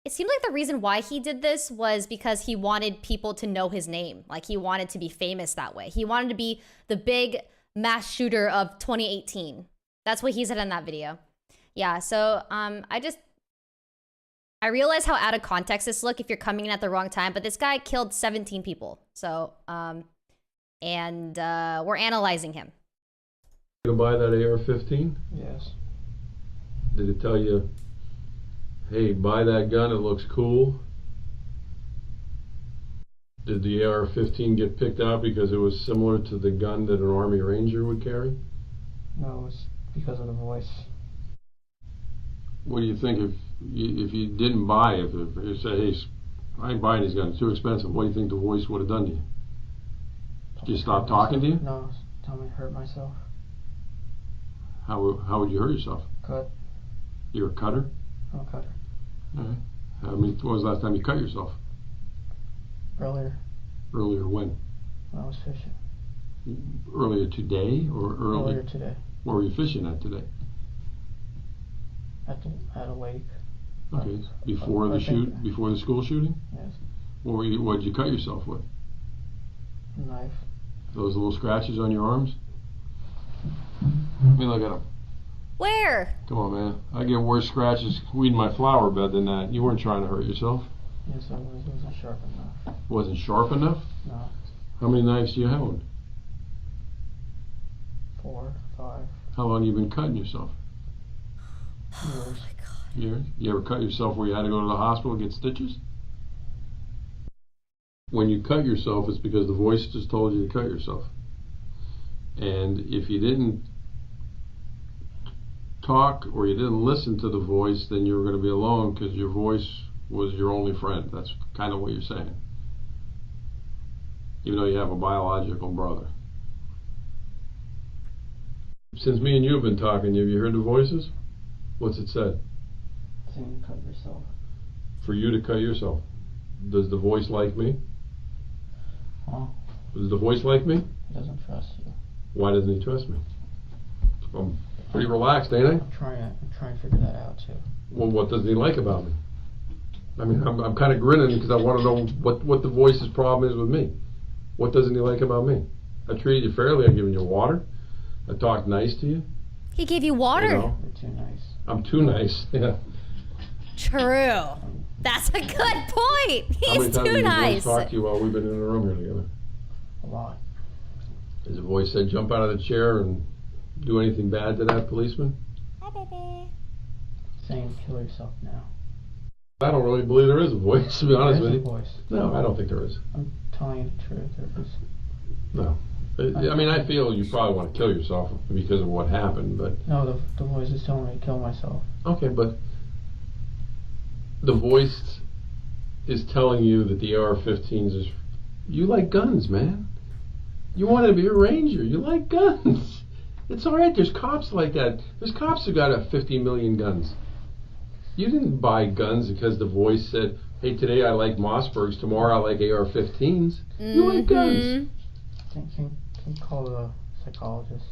the reason why he did this was because he wanted people to know his name. Like, he wanted to be famous that way. He wanted to be the big mass shooter of 2018. That's what he said in that video. Yeah, so I realize how out of context this look if you're coming in at the wrong time, but this guy killed 17 people. So, and we're analyzing him. You gonna buy that AR-15? Yes. Did it tell you, hey, buy that gun, it looks cool? Did the AR-15 get picked out because it was similar to the gun that an Army Ranger would carry? No, it's because of the voice. What do you think if you didn't buy it, if you said, hey, I ain't buying these guns, too expensive, what do you think the voice would have done to you? Did you stop talking to you? No, tell me to hurt myself. How would you hurt yourself? Cut. You're a cutter? I'm a cutter. All right. I mean, when was the last time you cut yourself? Earlier. Earlier when? When I was fishing. Earlier today or earlier? Earlier today. Where were you fishing at today? At a lake. Okay. Before the school shooting? Yes. What did you cut yourself with? A knife. Those little scratches on your arms? Let me look at them. Where? Come on, man. I get worse scratches weeding my flower bed than that. You weren't trying to hurt yourself. Yes, I was. It wasn't sharp enough. Wasn't sharp enough? No. How many knives do you own? 4, 5. How long have you been cutting yourself? Years. Oh my God. Years? You ever cut yourself where you had to go to the hospital and get stitches? When you cut yourself, it's because the voice just told you to cut yourself. And if you didn't talk or you didn't listen to the voice, then you were going to be alone because your voice was your only friend. That's kind of what you're saying. Even though you have a biological brother. Since me and you have been talking, have you heard the voices? What's it said? Saying cut yourself. For you to cut yourself. Does the voice like me? Huh? Does the voice like me? He doesn't trust you. Why doesn't he trust me? I'm pretty relaxed, ain't I? I'm trying to figure that out too. Well, what doesn't he like about me? I mean, I'm kind of grinning because I want to know what the voice's problem is with me. What doesn't he like about me? I treated you fairly. I've given you water. I talked nice to you. He gave you water. You know? You're too nice. I'm too nice. Yeah. True. That's a good point. How many He's times too has the nice. voice talked to you while we've been in the room here together? A lot. Has the voice said jump out of the chair and do anything bad to that policeman? Hi, baby. Saying kill yourself now. I don't really believe there is a voice, to be honest with you. There is a voice. No, I don't think there is. I'm telling you the truth. There is. No. I mean, I feel you probably want to kill yourself because of what happened, but... No, the voice is telling me to kill myself. Okay, but the voice is telling you that the AR-15s is... You like guns, man. You want to be a ranger. You like guns. It's all right. There's cops like that. There's cops who got 50 million guns. You didn't buy guns because the voice said, hey, today I like Mossbergs, tomorrow I like AR-15s. You like guns. Can you call the psychologist?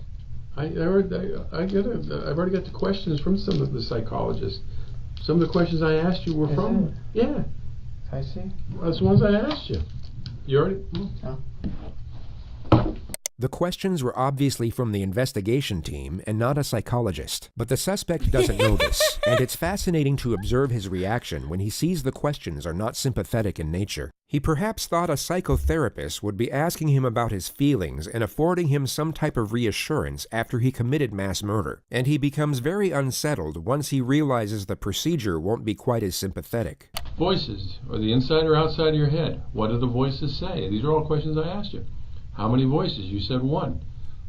I've already got the questions from some of the psychologists. Some of the questions I asked you were from... it? Yeah. I see. That's the ones I asked you. You already... No. The questions were obviously from the investigation team and not a psychologist. But the suspect doesn't know this, and it's fascinating to observe his reaction when he sees the questions are not sympathetic in nature. He perhaps thought a psychotherapist would be asking him about his feelings and affording him some type of reassurance after he committed mass murder, and he becomes very unsettled once he realizes the procedure won't be quite as sympathetic. Voices. Are they inside or outside of your head? What do the voices say? These are all questions I asked you. How many voices? You said one.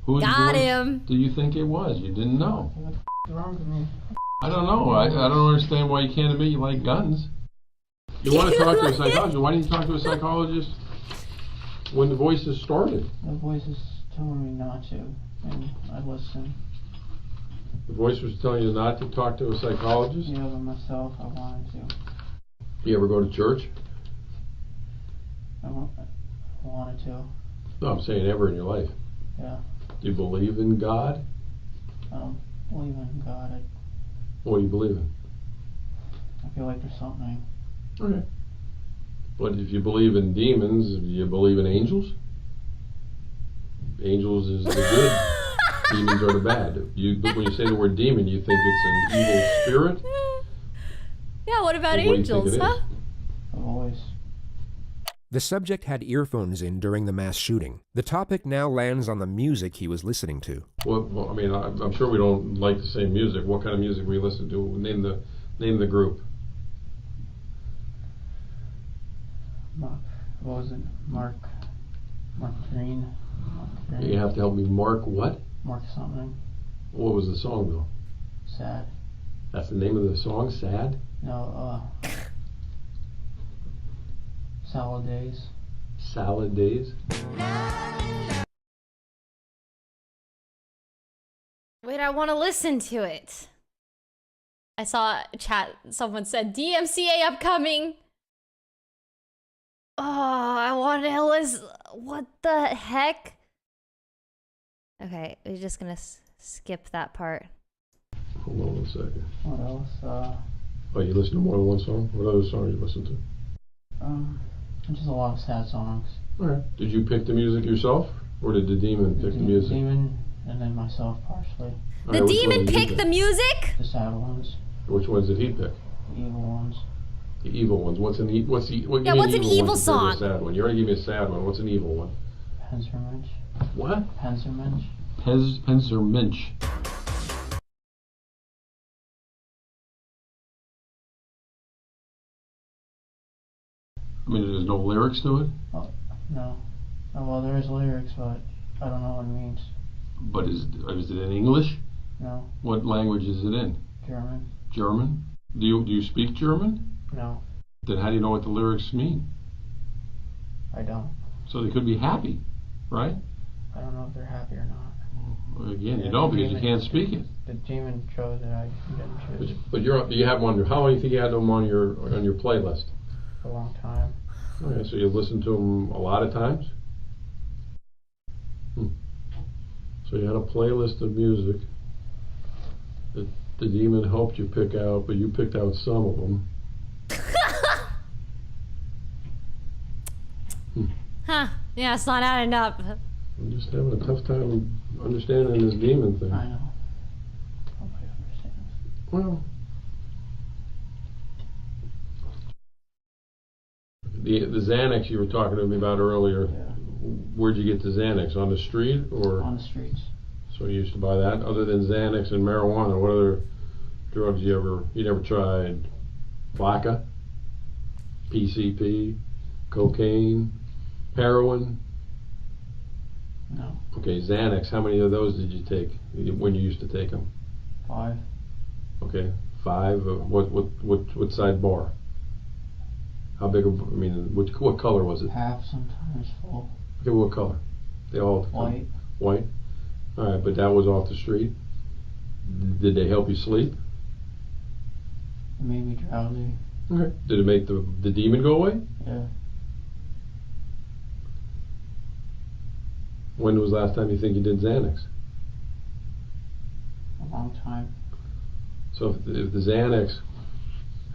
Whose Got voice him. do you think it was? You didn't know. What's wrong with me? I don't know. I don't understand why you can't admit you like guns. You want to talk to a psychologist. Why didn't you talk to a psychologist when the voices started? The voice is telling me not to, and I listen. The voice was telling you not to talk to a psychologist? Yeah, but myself, I wanted to. You ever go to church? I wanted to. No, I'm saying ever in your life. Yeah. Do you believe in God? I don't believe in God. What do you believe in? I feel like there's something. Okay. But if you believe in demons, do you believe in angels? Angels is the good. Demons are the bad. When you say the word demon, you think it's an evil spirit? Yeah, what about Or what do you angels, think it huh? A voice. The subject had earphones in during the mass shooting. The topic now lands on the music he was listening to. Well, I mean, I'm sure we don't like the same music. What kind of music were you listening to? Name the group. What was it? Mark Green. You have to help me. Mark what? Mark something. What was the song though? Sad. That's the name of the song? Sad? No, Salad Days. Salad Days? Wait, I want to listen to it. I saw a chat, someone said DMCA upcoming. Oh, I want to listen. What the heck? Okay, we're just gonna skip that part. Hold on one second. What else? Oh, you listen to more than one song? What other song you listen to? Just a lot of sad songs. Alright. Did you pick the music yourself? Or did the demon pick the music? The demon, and then myself partially. The demon picked the music? The sad ones. Which ones did he pick? The evil ones. The evil ones. What's an evil song? Sad one. You already gave me a sad one. What's an evil one? Panzermensch. What? Panzermensch. Panzermensch. I mean, there's no lyrics to it? Oh, no. Oh, well, there is lyrics, but I don't know what it means. But is it in English? No. What language is it in? German. German? Do you speak German? No. Then how do you know what the lyrics mean? I don't. So they could be happy, right? I don't know if they're happy or not. Well, again, you don't because you can't speak it. The demon chose it. I didn't choose. But you have them on your. How long do you think you had them on your playlist? For a long time. Okay, so you listened to them a lot of times. So you had a playlist of music that the demon helped you pick out, but you picked out some of them. Huh. Yeah, it's not adding up. I'm just having a tough time understanding this demon thing. I know. Nobody understands. Well, the Xanax you were talking to me about earlier, where'd you get the Xanax? On the street or? On the streets. So you used to buy that? Other than Xanax and marijuana, what other drugs you never tried? Flakka? PCP? Cocaine? Heroin? No. Okay, Xanax, how many of those did you take when you used to take them? 5. Okay, 5. What size bar? How big? I mean, what color was it? Half, sometimes full. Okay, what color? They all White. White. All right, but that was off the street. Did they help you sleep? It made me drowsy. Okay. Did it make the demon go away? Yeah. When was the last time you think you did Xanax? A long time. So if the Xanax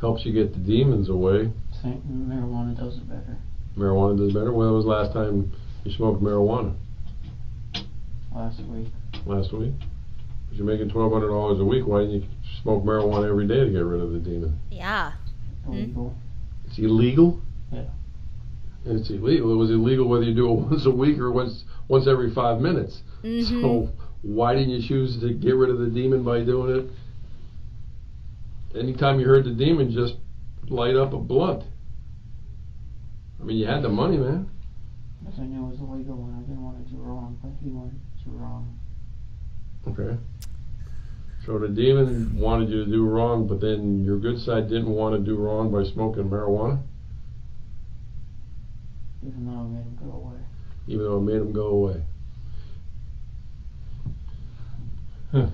helps you get the demons away, I think marijuana does it better. marijuana does better. When was the last time you smoked marijuana? Last week. Last week? Because you're making $1,200 a week. Why didn't you smoke marijuana every day to get rid of the demon? Yeah. Illegal. It's illegal? Yeah. It's illegal. It was illegal whether you do it once a week or once every 5 minutes. Mm-hmm. So why didn't you choose to get rid of the demon by doing it? Anytime you heard the demon, just light up a blunt. I mean, you had the money, man. Because I knew it was illegal and I didn't want to do wrong, but he went to wrong. Okay. So the demon wanted you to do wrong, but then your good side didn't want to do wrong by smoking marijuana? Even though it made him go away. Even though it made him go away. Huh.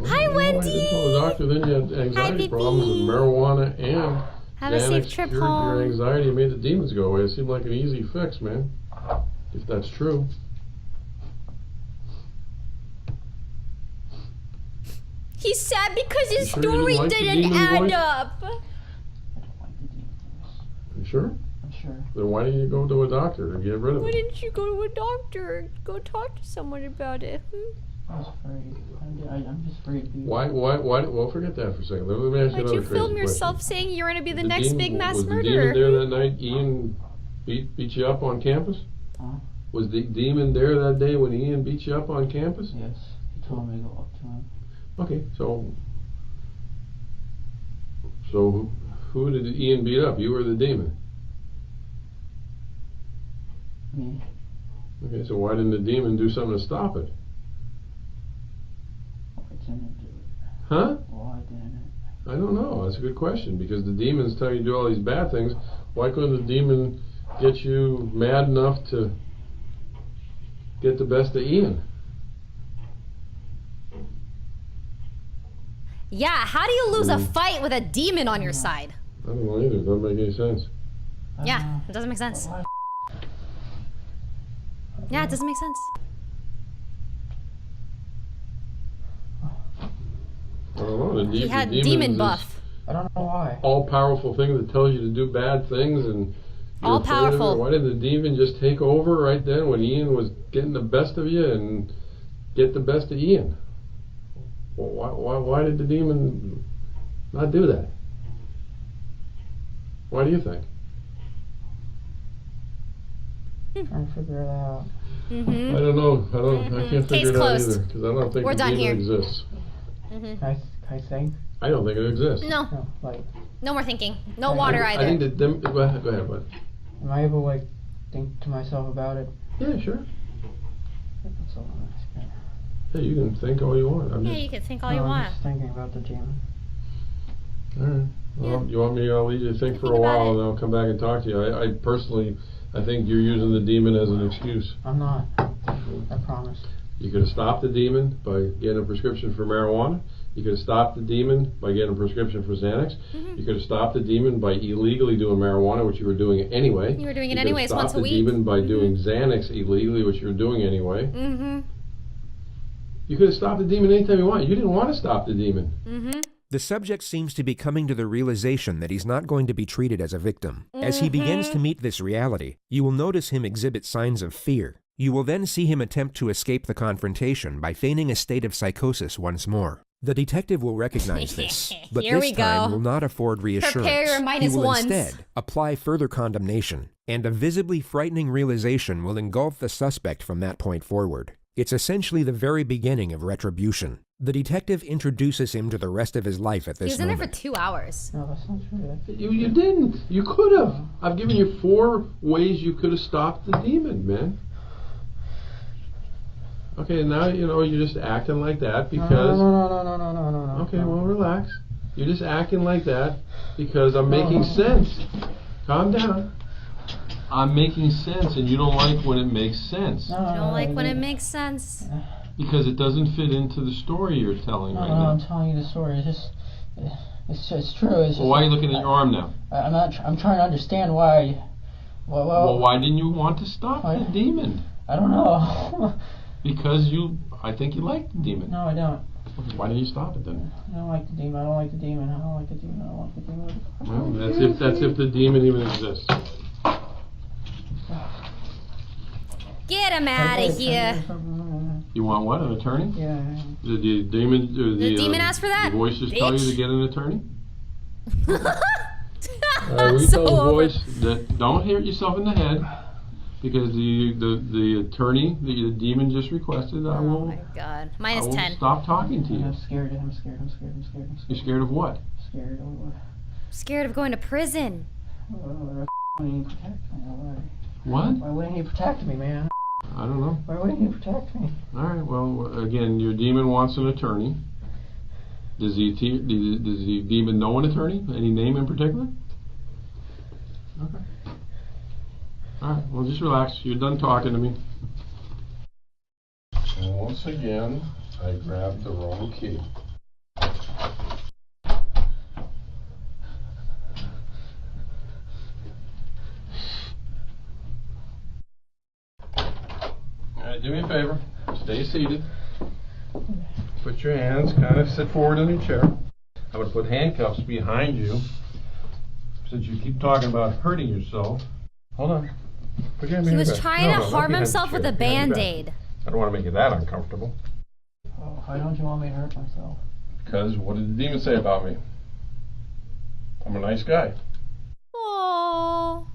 Hi, Wendy! You told the doctor then you had anxiety problems with marijuana and have a safe trip cured home. your anxiety and made the demons go away. It seemed like an easy fix, man. If that's true. He's sad because his You sure you story didn't like the didn't demon add voice? up. You sure? I'm sure. Then why didn't you go to a doctor to get rid of Why it? didn't you go to a doctor? Go talk to someone about it. I was afraid. I'm just afraid. Why, well, forget that for a second. Let me ask you Why'd another you crazy film yourself question. saying you're gonna be the Was next demon- big mass was the murderer? demon there that night? Ian beat you up on campus? Huh? Was the demon there that day when Ian beat you up on campus? Yes. He told me to go up to him. Okay, so who did Ian beat up? You or the demon? Me. Okay, so why didn't the demon do something to stop it? I didn't do it. Huh? Why didn't it? I don't know. That's a good question, because the demons tell you to do all these bad things. Why couldn't the demon get you mad enough to get the best of Ian? Yeah, how do you lose a fight with a demon on your side? I don't know either. It doesn't make any sense. Yeah, it doesn't make sense. Yeah, it doesn't make sense. I don't know. He had the demon buff. I don't know why. All-powerful thing that tells you to do bad things and you're All afraid of it. powerful. Why didn't the demon just take over right then when Ian was getting the best of you and get the best of Ian? Well, why did the demon not do that? Why do you think? Trying to figure it out. Mm-hmm. I don't know. I can't Case figure it out closed. either because I don't think We're the done demon here. exists. Mm-hmm. Can I think? I don't think it exists. No, No, like, no more thinking. No water I either. think that go ahead, bud. am I able to, like, think to myself about it? Yeah, sure. That's all I'm asking. Hey, you can think all you want. Yeah, you can think all you I'm want. just thinking about the demon. All right. Well, you want me? I'll leave you to think for a Think about while, it. and I'll come back and talk to you. I personally, I think you're using the demon as an excuse. I'm not. I promise. You could have stopped the demon by getting a prescription for marijuana. You could have stopped the demon by getting a prescription for Xanax. Mm-hmm. You could have stopped the demon by illegally doing marijuana, which you were doing anyway. You were doing it You could have anyways, once stopped a the week. demon by doing Xanax illegally, which you were doing anyway. Mm-hmm. You could have stopped the demon anytime you want. You didn't want to stop the demon. Mm-hmm. The subject seems to be coming to the realization that he's not going to be treated as a victim. As he begins to meet this reality, you will notice him exhibit signs of fear. You will then see him attempt to escape the confrontation by feigning a state of psychosis once more. The detective will recognize this, but Here this we time go. will not afford reassurance. Prepare your He minus will ones. instead apply further condemnation, and a visibly frightening realization will engulf the suspect from that point forward. It's essentially the very beginning of retribution. The detective introduces him to the rest of his life at He this was in there moment. for 2 hours. No, that's not true. You didn't. You could have. I've given you 4 ways you could have stopped the demon, man. Okay, now you know you're just acting like that because. No. Okay, well, relax. You're just acting like that because I'm making sense. Calm down. I'm making sense, and you don't like when it makes sense. You don't like when it makes sense. Because it doesn't fit into the story you're telling right now. I'm telling you the story. It's true. It's just, Well, why are you looking at your arm now? I'm trying to understand why. Well, why didn't you want to stop the demon? I don't know. Because I think you like the demon. No, I don't. Why didn't you stop it then? I don't like the demon. I don't like the demon. I don't like the demon. I don't like the demon. Well, that's if the demon even exists. Get him out of here. You want what? An attorney? Yeah. Did the demon? The demon asked for that. The voice just tell you to get an attorney? We So tell the over. voice that don't hit yourself in the head because the attorney the demon just requested. I Oh will. my god. I will -10. stop talking to you. I'm scared. You're scared of what? Scared. Scared of going to prison. Why wouldn't he protect me? What? Why wouldn't he protect me, man? I don't know. Why wouldn't he protect me? All right. Well, again, your demon wants an attorney. Does the demon know an attorney? Any name in particular? Okay. All right. Well, just relax. You're done talking to me. And once again, I grabbed the wrong key. Alright, do me a favor. Stay seated. Put your hands, kind of sit forward in your chair. I'm going to put handcuffs behind you since you keep talking about hurting yourself. Hold on. Put your hand He behind was your back. trying No, to not harm behind the himself chair, with a behind your back. band-aid. I don't want to make it that uncomfortable. Oh, why don't you want me to hurt myself? Because what did the demon say about me? I'm a nice guy. Aww.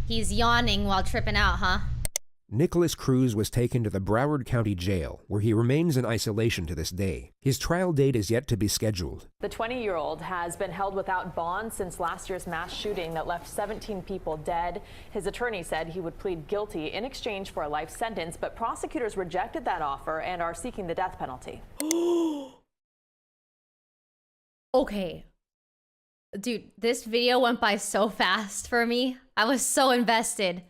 He's yawning while tripping out, huh? Nicholas Cruz was taken to the Broward County Jail, where he remains in isolation to this day. His trial date is yet to be scheduled. The 20-year-old has been held without bond since last year's mass shooting that left 17 people dead. His attorney said he would plead guilty in exchange for a life sentence, but prosecutors rejected that offer and are seeking the death penalty. Okay. Dude, this video went by so fast for me. I was so invested.